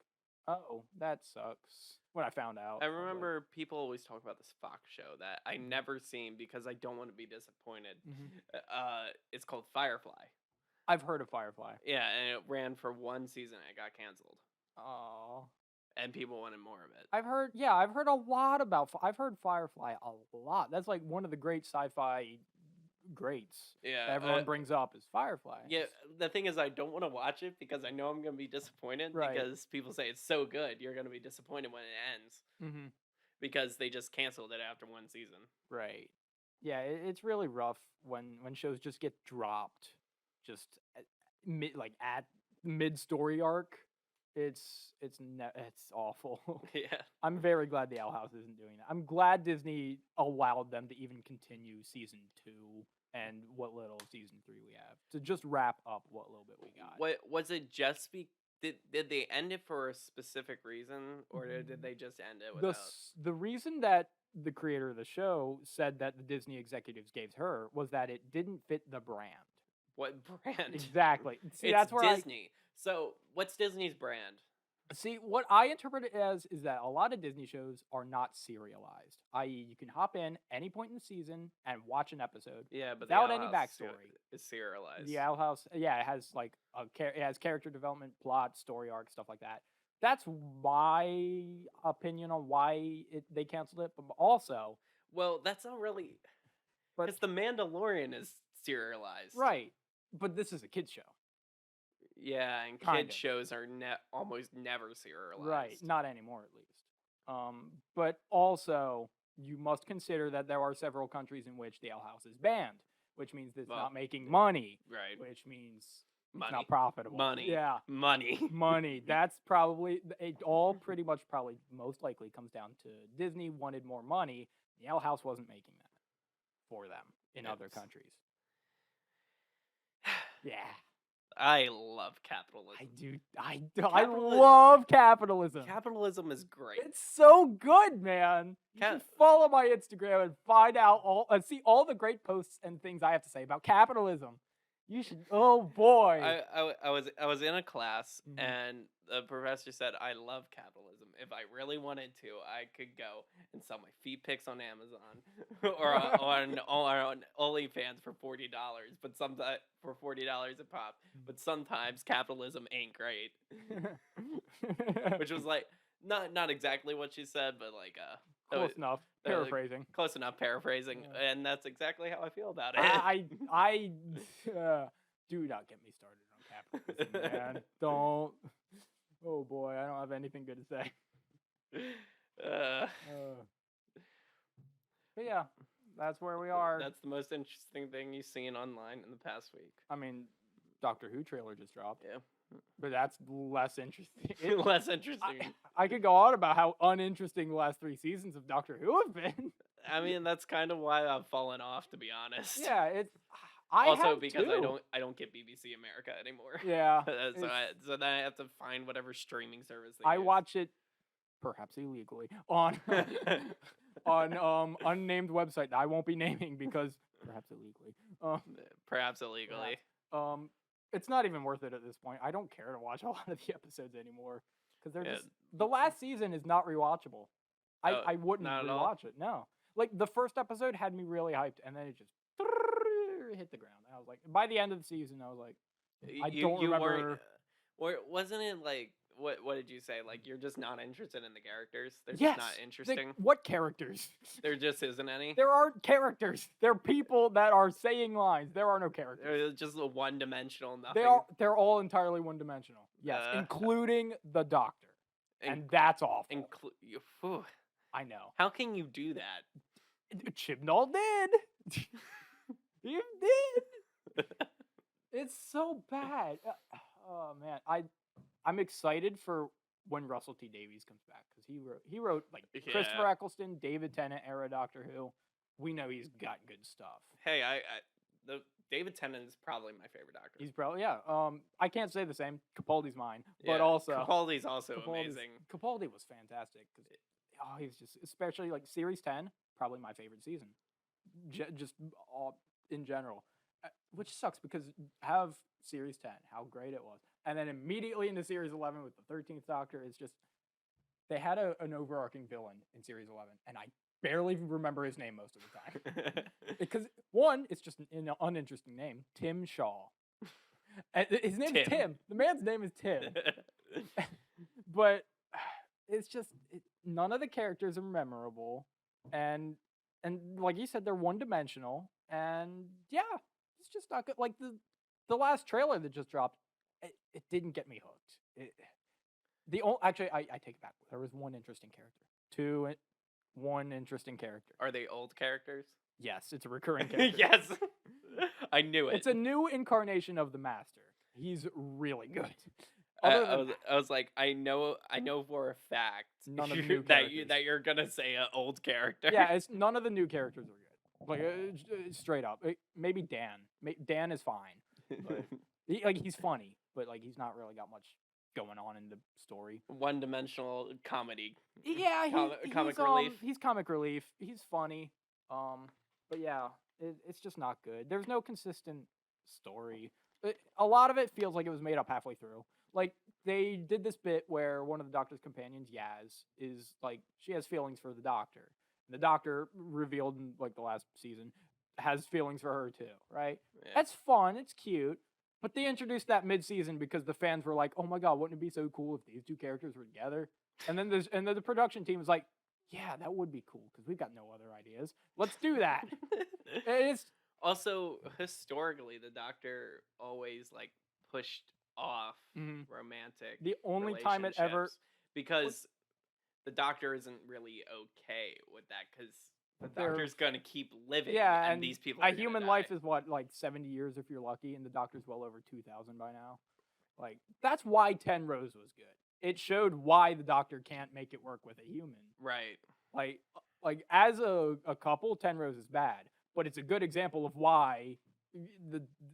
"Oh, that sucks." When I found out, I was like, remember people always talk about this Fox show that I Mhm. never seen because I don't want to be disappointed. Mhm. It's called Firefly. I've heard of Firefly. Yeah, and it ran for one season and it got canceled. Oh, And people wanted more of it. I've heard. Yeah, I've heard a lot about. I've heard Firefly a lot. That's like one of the great sci-fi greats Yeah, that everyone brings up is Firefly. yeah, the thing is I don't want to watch it because I know I'm going to be disappointed Right. because people say it's so good. You're going to be disappointed when it ends Mm-hmm. because they just canceled it after one season. Right. Yeah, it's really rough when shows just get dropped, just at mid story arc. It's awful. Yeah. I'm very glad the Owl House isn't doing that. I'm glad Disney allowed them to even continue season 2 and what little season 3 we have to just wrap up what little bit we got. What was it just did they end it for a specific reason or did they just end it without The reason that the creator of the show said that the Disney executives gave her was that it didn't fit the brand. what brand? Exactly. See, It's that's where Disney. So, what's Disney's brand? See, what I interpret it as is that a lot of Disney shows are not serialized, i.e., you can hop in any point in the season and watch an episode. Yeah, but without the any Owl House backstory. is serialized. The Owl House, yeah, it has like it has character development, plot, story arc, stuff like that. That's my opinion on why they canceled it. But also, Well, that's not really but because The Mandalorian is serialized. right, but this is a kids show, Yeah, and Kind kid of. shows are almost never serialized. right? Not anymore, at least. But also, you must consider that there are several countries in which the Owl House is banned, which means it's Well, not making money, Right. which means Money. it's not profitable. Money. Yeah. Money. Money. That's probably it. All pretty much probably most likely comes down to Disney wanted more money. The Owl House wasn't making that for them in other Yes. countries. Yeah, I love capitalism. I do. I Capitalism- love capitalism. Capitalism is great. It's so good, man. You Cap- should follow my Instagram and find out see all the great posts and things I have to say about capitalism. You should. Oh boy. I was in a class Mhm. and the professor said I love capitalism. If I really wanted to, I could go and sell my feet pics on Amazon or on OnlyFans for $40, but sometimes for $40 a pop. But sometimes capitalism ain't great, which was like not exactly what she said, but like that was, Close enough. that was Paraphrasing. close enough paraphrasing, Yeah. and that's exactly how I feel about it. I do not get me started on capitalism, man. Don't. Oh boy, I don't have anything good to say. uh, Uh, but yeah, that's where we are. that's the most interesting thing you've seen online in the past week. I mean, Doctor Who trailer just dropped, Yeah. but that's less interesting. Less I, interesting. I could go on about how uninteresting the last 3 seasons of Doctor Who have been. I mean, that's kind of why I've fallen off, to be honest. Yeah, it's. I Also, have because too. I don't get BBC America anymore. Yeah, so it's. so then I have to find whatever streaming service they I use. watch it perhaps illegally on on unnamed website that I won't be naming because perhaps illegally. Perhaps illegally. Um, it's not even worth it at this point. I don't care to watch a lot of the episodes anymore because they're Yeah. just the last season is not rewatchable. Oh, I wouldn't not at all? rewatch it. No, like the first episode had me really hyped, and then it just hit the ground. I was like, by the end of the season, I was like, I don't You weren't. remember. Wasn't it like what did you say? Like you're just not interested in the characters. They're just Yes, not interesting. what characters? There just isn't any. There aren't characters. They're people that are saying lines. There are no characters. They're just a one-dimensional nothing. They're all entirely one-dimensional. Yes, including the Doctor, and that's awful. Phew. I know. How can you do that? Chibnall did. He did. It's so bad. Oh man, I'm excited for when Russell T Davies comes back because he wrote like Christopher Eccleston, David Tennant era Doctor Who. We know he's got good stuff. Hey, the David Tennant is probably my favorite Doctor. He's probably I can't say the same. Capaldi's mine, Yeah, but also Capaldi's also amazing. Capaldi was fantastic because he's just especially like series 10, probably my favorite season. Just all in general, which sucks because have series 10, how great it was, and then immediately into series 11 with the 13th Doctor, it's just they had an overarching villain in series 11, and I barely remember his name most of the time because one, it's just an uninteresting name, Tim Shaw. And his name is Tim. The man's name is Tim. But it's just none of the characters are memorable, and like you said, they're one dimensional, and yeah, it's just not good. Like the last trailer that just dropped, it didn't get me hooked. Actually, I take it back. There was one interesting character. One interesting character. Are they old characters? Yes, it's a recurring character. Yes, I knew it. It's a new incarnation of the Master. He's really good. I was like, I know for a fact none of the new that you're gonna say an old character. Yeah, it's none of the new characters are good. Like straight up, maybe Dan. Dan is fine. But he's funny, but like he's not really got much going on in the story. One-dimensional comedy. Yeah, comic relief. He's comic relief. He's funny. But yeah, it's just not good. There's no consistent story. A lot of it feels like it was made up halfway through. Like they did this bit where one of the Doctor's companions, Yaz, is like she has feelings for the Doctor. And the Doctor revealed in like the last season has feelings for her too, right? Yeah. That's fun. It's cute. But they introduced that mid-season because the fans were like, "Oh my god, wouldn't it be so cool if these two characters were together?" And then the production team was like, "Yeah, that would be cool because we've got no other ideas. Let's do that." It's also historically the Doctor always like pushed off romantic. The only time it ever because the Doctor isn't really okay with that because the Doctor's gonna keep living. Yeah, and these people. A human life is what, like 70 years if you're lucky, and the Doctor's well over 2,000 by now. Like that's why 10 Rose was good. It showed why the Doctor can't make it work with a human. Right. Like as a couple, 10 Rose is bad, but it's a good example of why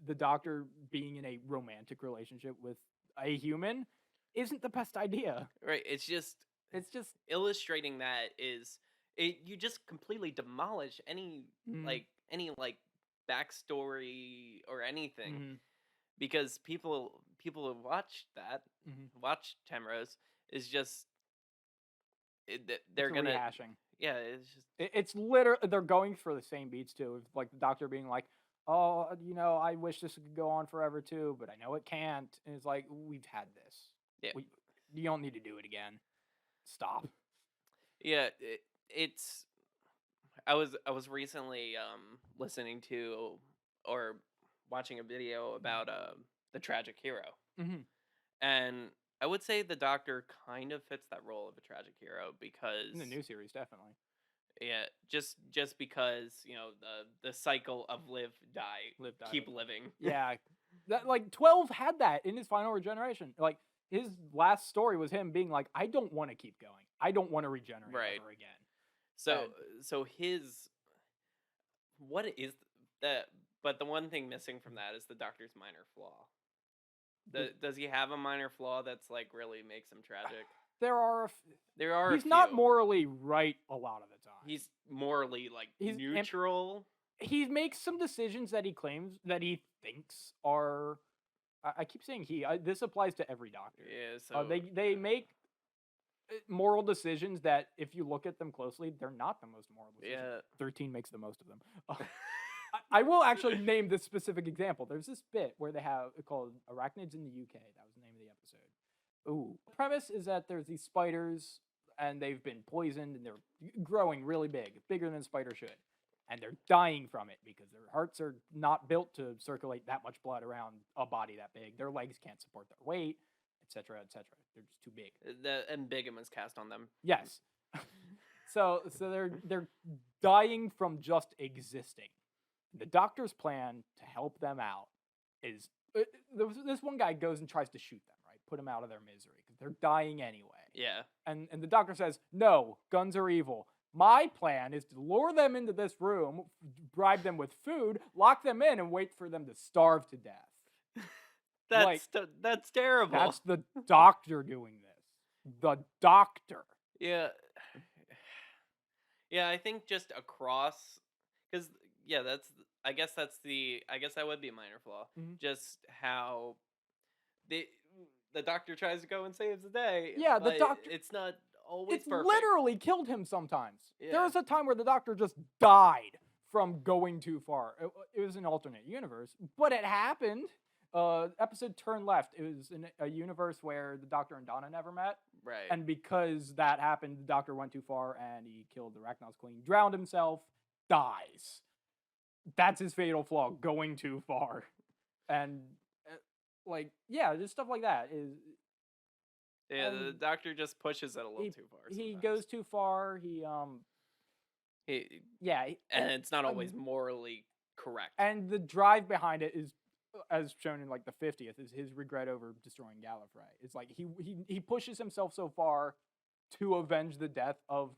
the Doctor being in a romantic relationship with a human isn't the best idea. Right. It's just illustrating that you just completely demolish any backstory or anything. because people who watch that, Hmm. watch Temrose, is just It's they're a gonna, rehashing. yeah, it's just, It's literally they're going for the same beats too. Of, like the doctor being like, "Oh, I wish this could go on forever too, but I know it can't." And it's like we've had this. yeah, We You don't need to do it again. Stop. yeah. It's I was recently listening to or watching a video about the tragic hero, Mm-hmm. and I would say the Doctor kind of fits that role of a tragic hero In the because, new series, definitely yeah, just because the cycle of live die live, die, keep live. living. Yeah, that like 12 had that in his final regeneration. Like his last story was him being like, "I don't want to keep going. I don't want to regenerate Right. ever again." So And so his what is that? But the one thing missing from that is the Doctor's minor flaw. the, Does he have a minor flaw that's like really makes him tragic? there are There are a he's not few. morally right a lot of the time. He's morally like He's neutral. he makes some decisions that he claims that he thinks are. I keep saying this applies to every doctor. Yeah. So They make moral decisions that, if you look at them closely, they're not the most moral decisions. yeah. 13 makes the most of them. I will actually name this specific example. There's this bit where they have called Arachnids in the UK. That was the name of the episode. Ooh. The premise is that there's these spiders and they've been poisoned and they're growing really big, bigger than a spider should. And they're dying from it because their hearts are not built to circulate that much blood around a body that big. Their legs can't support their weight, etc., etc. They're just too big. The embiggen was cast on them. Yes. So they're dying from just existing. The doctor's plan to help them out is this one guy goes and tries to shoot them, right? Put them out of their misery because they're dying anyway. Yeah. And the doctor says, "No, guns are evil. My plan is to lure them into this room, bribe them with food, lock them in, and wait for them to starve to death." That's terrible. That's the doctor doing this. The doctor. Yeah. Yeah, I think just across, because yeah, I guess that would be a minor flaw. Mhm. Just how the the Doctor tries to go and saves the day. Yeah, the but doctor. it's not always It's perfect. literally killed him sometimes. Yeah. There was a time where the doctor just died from going too far. It was an alternate universe, but it happened. Episode Turn Left. It was in a universe where the Doctor and Donna never met. Right. And because that happened, the Doctor went too far and he killed the Arachnos Queen, drowned himself, dies. That's his fatal flaw, going too far. And, yeah, just stuff like that is. Yeah, the Doctor just pushes it a little too far. He sometimes. goes too far. Yeah, and it's not always morally correct. and the drive behind it is, as shown in like the 50th, is his regret over destroying Gallifrey. It's like he pushes himself so far to avenge the death of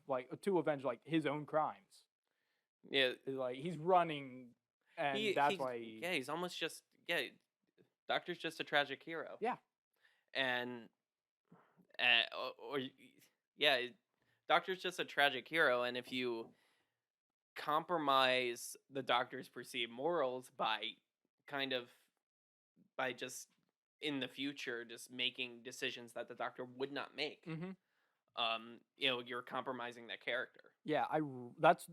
his own crimes. Yeah, It's like he's running, and that's why. He's almost just Doctor's just a tragic hero. Yeah. And or yeah, Doctor's just a tragic hero, and if you compromise the Doctor's perceived morals by just in the future just making decisions that the Doctor would not make, Mm-hmm. You're compromising that character. Yeah, that's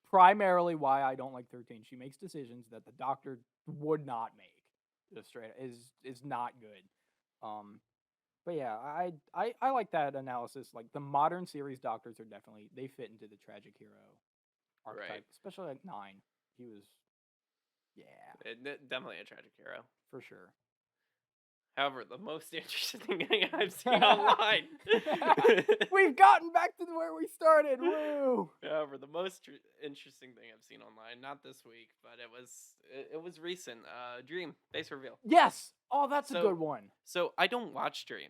primarily why I don't like 13. She makes decisions that the Doctor would not make. Just straight is not good. But yeah, I like that analysis. Like the modern series Doctors are definitely, they fit into the tragic hero archetype, Right. especially like 9. He was, yeah, Definitely a tragic hero. for sure. However, the most interesting thing I've seen online. We've gotten back to where we started. Woo! However, the most interesting thing I've seen online, not this week, but it was recent. Dream face reveal. Yes. Oh, that's a So- good one. So I don't watch Dream,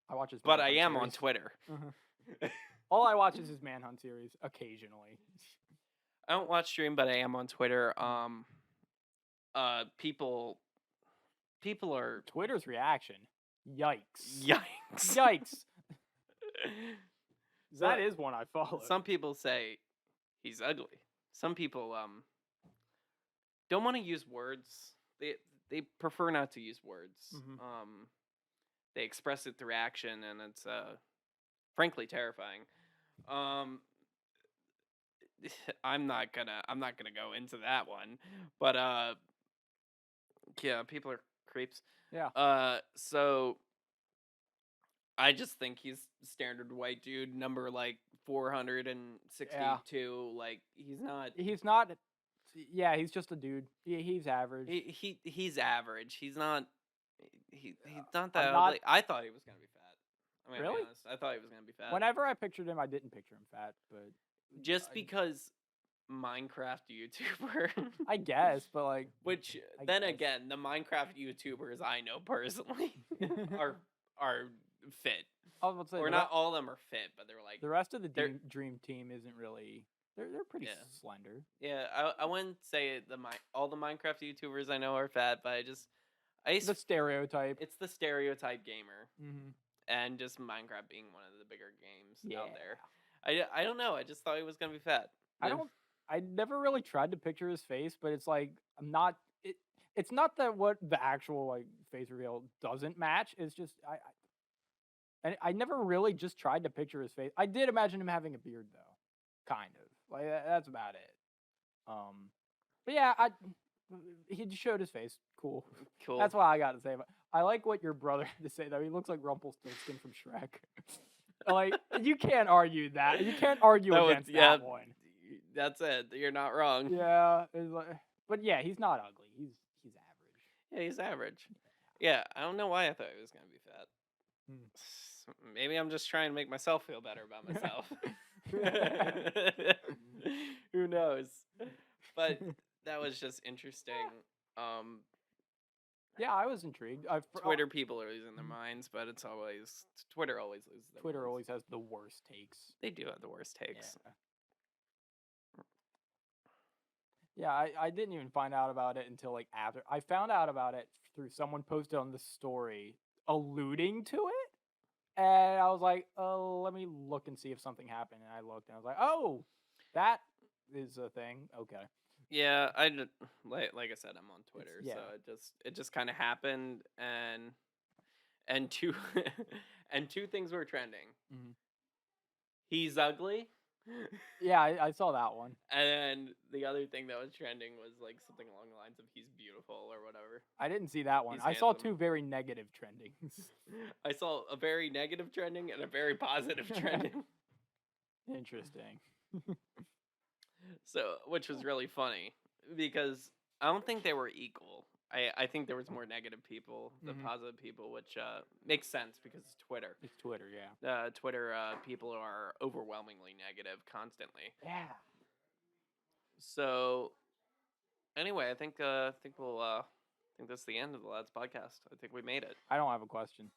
I watch his. but I Manhunt am on series. Twitter. All I watch is his Manhunt series occasionally. I don't watch Dream, but I am on Twitter. People are Twitter's reaction. Yikes. yikes. Yikes. So- That is one I follow. Some people say he's ugly. Some people don't want to use words. they prefer not to use words. Mhm. They express it through action, and it's frankly terrifying. Um, I'm not gonna go into that one, but yeah, people are creeps. Yeah. So I just think he's standard white dude, number like Yeah. 462. Like he's not. He's not. Yeah, he's just a dude. He's average. He's average. He's not I'm that not ugly. I thought he was gonna be fat. I'm gonna be really. honest. I thought he was gonna be fat. Whenever I pictured him, I didn't picture him fat, but Just I, because Minecraft YouTuber. I guess. But like, Which I then guess. again, the Minecraft YouTubers I know personally are are fit. I was about to say Or not all of them are fit, but they're like the rest of the they're dream team isn't really. They're pretty yeah. slender. Yeah, I wouldn't say all the Minecraft YouTubers I know are fat, but The stereotype. it's the stereotype gamer, Hmm. and just Minecraft being one of the bigger games Yeah. out there. I don't know. I just thought he was gonna be fat. I don't. I never really tried to picture his face, but it's like I'm not. It's not that what the actual like face reveal doesn't match. It's just I never really just tried to picture his face. I did imagine him having a beard though, kind of like that's about it. But yeah, he just showed his face. Cool. Cool. That's what I got to say. But I like what your brother had to say though. He looks like Rumpelstiltskin from Shrek. Like you can't argue that. You can't argue against that one. That's it. You're not wrong. Yeah, but yeah, he's not ugly. He's average. Yeah, he's average. Yeah, I don't know why I thought he was gonna be fat. Maybe I'm just trying to make myself feel better about myself. Who knows? But that was just interesting. Yeah, I was intrigued. Twitter people are losing their minds, but it's always Twitter always loses their Twitter minds. always has the worst takes. They do have the worst takes. Yeah, I didn't even find out about it until like after. I found out about it through someone posted on the story alluding to it, and I was like, oh, let me look and see if something happened. And I looked, and I was like, oh, that is a thing. Okay. Yeah, like I said, I'm on Twitter, yeah. so it just kind of happened, and two and two things were trending. Mhm. He's ugly. Yeah, I saw that one. And then the other thing that was trending was like something along the lines of he's beautiful or whatever. I didn't see that one. He's I saw handsome. two very negative trendings. I saw a very negative trending and a very positive trending. Interesting. So, which was really funny because I don't think they were equal. I think there was more negative people than positive people, which makes sense because it's Twitter. It's Twitter, yeah. Twitter people are overwhelmingly negative constantly. Yeah. So, anyway, I think we'll I think that's the end of the Lads podcast. I think we made it. I don't have a question.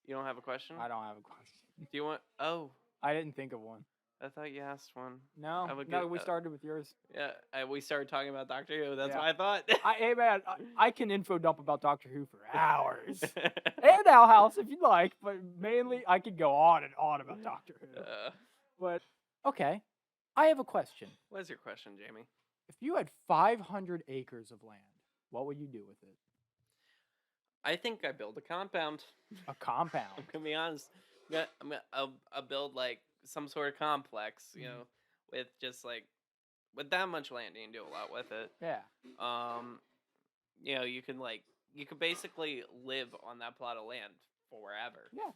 You don't have a question? I don't have a question. Do you want? Oh, I didn't think of one. I thought you asked one. No, we started with yours. Yeah, we started talking about Doctor Who. That's Yeah. what I thought. Hey man, I can info dump about Doctor Who for hours. And Owl House if you'd like, but mainly I could go on and on about Doctor Who. But okay, I have a question. What's your question, Jamie? If you had 500 acres of land, what would you do with it? I think I build a compound. A compound. I'm gonna be honest. I'll build like some sort of complex, you know, with just like with that much land, you can do a lot with it. Yeah. You know, you can basically live on that plot of land forever. Yeah.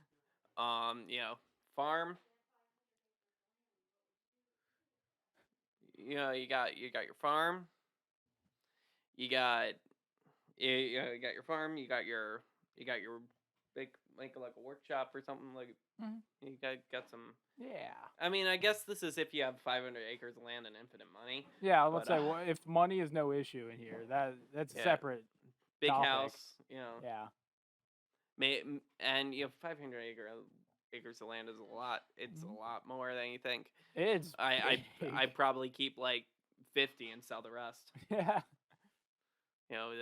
You know, farm. You know, you got your farm. You got you got your farm. You got your big like a workshop or something like. You got some. Yeah. I mean, I guess this is if you have 500 acres of land and infinite money. Yeah, let's say if money is no issue in here, that's separate. Big topic. house, you know. Yeah. And you have 500 acres of land is a lot. It's a lot more than you think. It's I probably keep like 50 and sell the rest. Yeah. You know,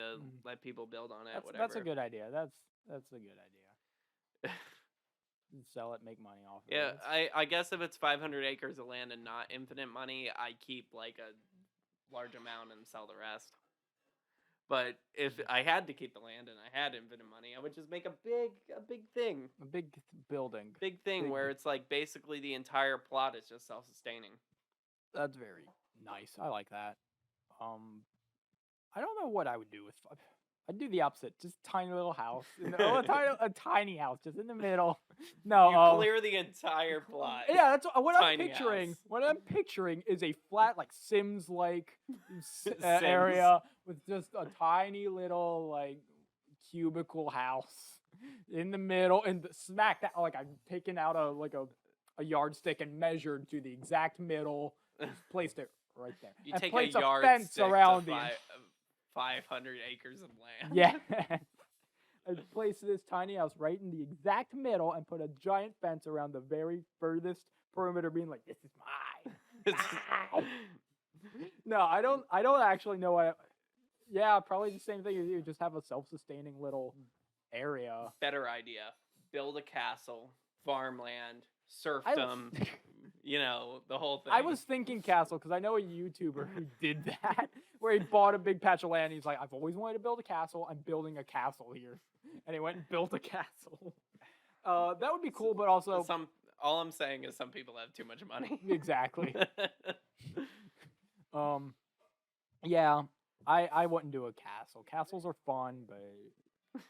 let people build on it. That's a good idea. That's a good idea. Sell it, make money off of it. Yeah, I guess if it's 500 acres of land and not infinite money, I keep like a large amount and sell the rest. But if I had to keep the land and I had infinite money, I would just make a big thing. A big building. Big thing Big. where it's like basically the entire plot is just self-sustaining. That's very nice. I like that. I don't know what I would do with. I'd do the opposite. Just tiny little house. A tiny house, just in the middle. No. You clear the entire plot. Yeah, that's what I'm Tiny picturing. house. What I'm picturing is a flat, like Sims-like Sims. area with just a tiny little like cubicle house in the middle, and smack that like I've taken out a yardstick and measured to the exact middle, just placed it right there. You and take a placed yard fence stick around to the 500 acres of land. yeah. I placed this tiny house right in the exact middle and put a giant fence around the very furthest perimeter, being like, "This is mine." Mine. No, I don't actually know what. Yeah, probably the same thing as you. Just have a self-sustaining little area. Better idea. Build a castle, farmland, serfdom, the whole thing. I was thinking castle because I know a YouTuber who did that, where he bought a big patch of land. And he's like, "I've always wanted to build a castle. I'm building a castle here," and he went and built a castle. That would be cool, but also all I'm saying is some people have too much money. Exactly. Yeah, I wouldn't do a castle. Castles are fun, but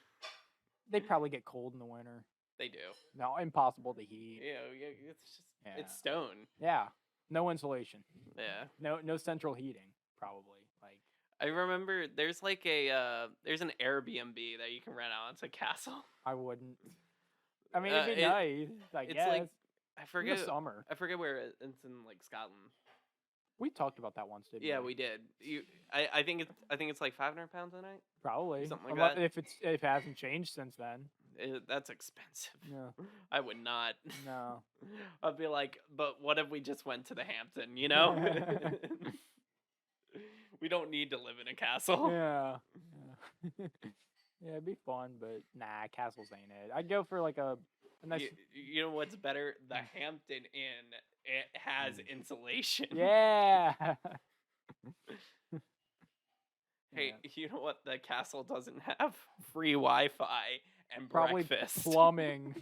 they probably get cold in the winter. They do. No, impossible to heat. It's just it's stone. Yeah, no insulation. Yeah. No central heating, probably. Like I remember there's like there's an Airbnb that you can rent out. It's a castle. I wouldn't. I mean, it'd be nice. It's guess. like I In forget the summer. I forget where it's in like Scotland. We talked about that once, didn't we? Yeah, we did. I think it's like 500 pounds a night. Probably Something like that. If it hasn't changed since then. That's expensive. Yeah. I would not. No. I'd be like, but what if we just went to the Hampton? We don't need to live in a castle. Yeah. Yeah, it'd be fun, but nah, castles ain't it. I'd go for like a nice. You know what's better? The Hampton Inn. It has insulation. Yeah. Hey, you know what the castle doesn't have? Free Wi-Fi and Probably breakfast. plumbing.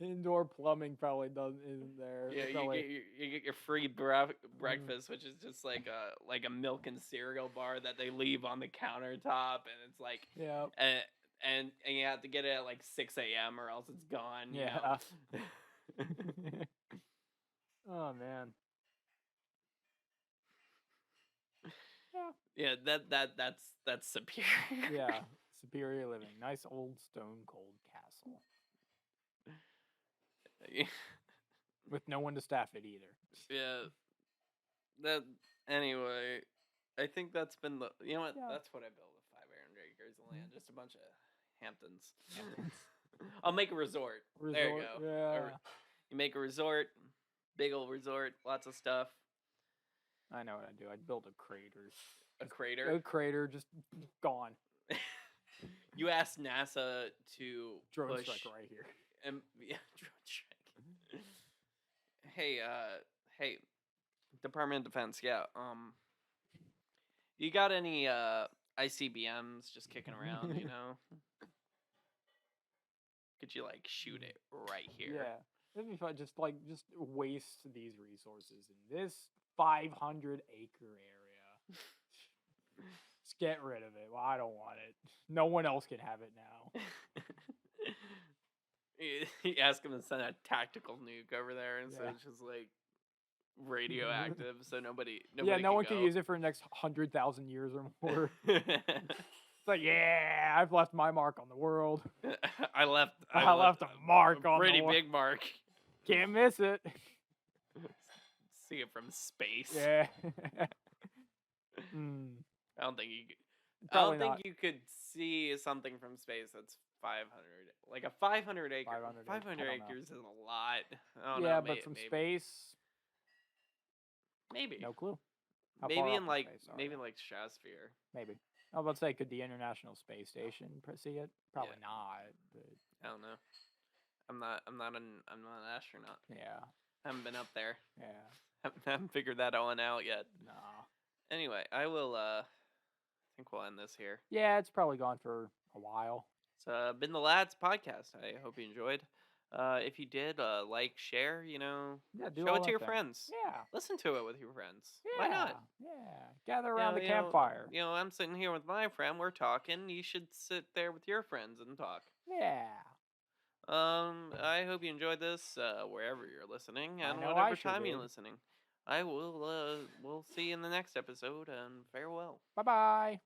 Indoor plumbing probably isn't there. Yeah, you get your free breakfast, which is just like a milk and cereal bar that they leave on the countertop, and it's like Yeah. And you have to get it at like 6 a.m. or else it's gone. You Yeah. know? Oh man. Yeah, that's superior. Yeah. Superior living. Nice old stone cold castle. With no one to staff it either. Yeah. Anyway, I think that's been the you know what? Yeah. That's what I built with 500 acres of land. Just a bunch of Hamptons. I'll make a resort. There you go. Yeah. You make a resort, big old resort, lots of stuff. I know what I'd do. I'd build a crater. A crater. A crater just gone. You asked NASA to Drone push strike right here. Yeah, drone strike. Hey, Department of Defense. Yeah. You got any ICBMs just kicking around? Could you like shoot it right here? Yeah, it'd be fun. Just waste these resources in this 500-acre area. Just get rid of it. Well, I don't want it. No one else can have it now. You ask him to send a tactical nuke over there, and so it's just like radioactive, so nobody yeah, no one can can use it for the next 100,000 years or more. It's like, yeah, I've left my mark on the world. I left a mark on the world. Pretty big mark. Can't miss it. See it from space. Yeah. I don't think you could. Probably I don't think not. you could see something from space that's 500. Like a 500 acre. 500 acres is a lot. I don't know, but from space, maybe. No clue. Maybe in like stratosphere. Maybe. I was about to say, could the International Space Station see it? Probably not. But I don't know. I'm not an astronaut. Yeah. I haven't been up there. Yeah. Haven't figured that one out yet. No. Anyway, I will. Think we'll end this here. Yeah, it's probably gone for a while. It's been the Lads podcast. I hope you enjoyed. If you did, like, share, Yeah, do show all it to that your thing. friends. Yeah, Listen to it with your friends. Why yeah, not? yeah. Gather You around know, the you know, campfire. I'm sitting here with my friend. We're talking. You should sit there with your friends and talk. Yeah, I hope you enjoyed this wherever you're listening I and know I whatever sure time you're did. listening. I will. We'll see you in the next episode and farewell. Bye bye.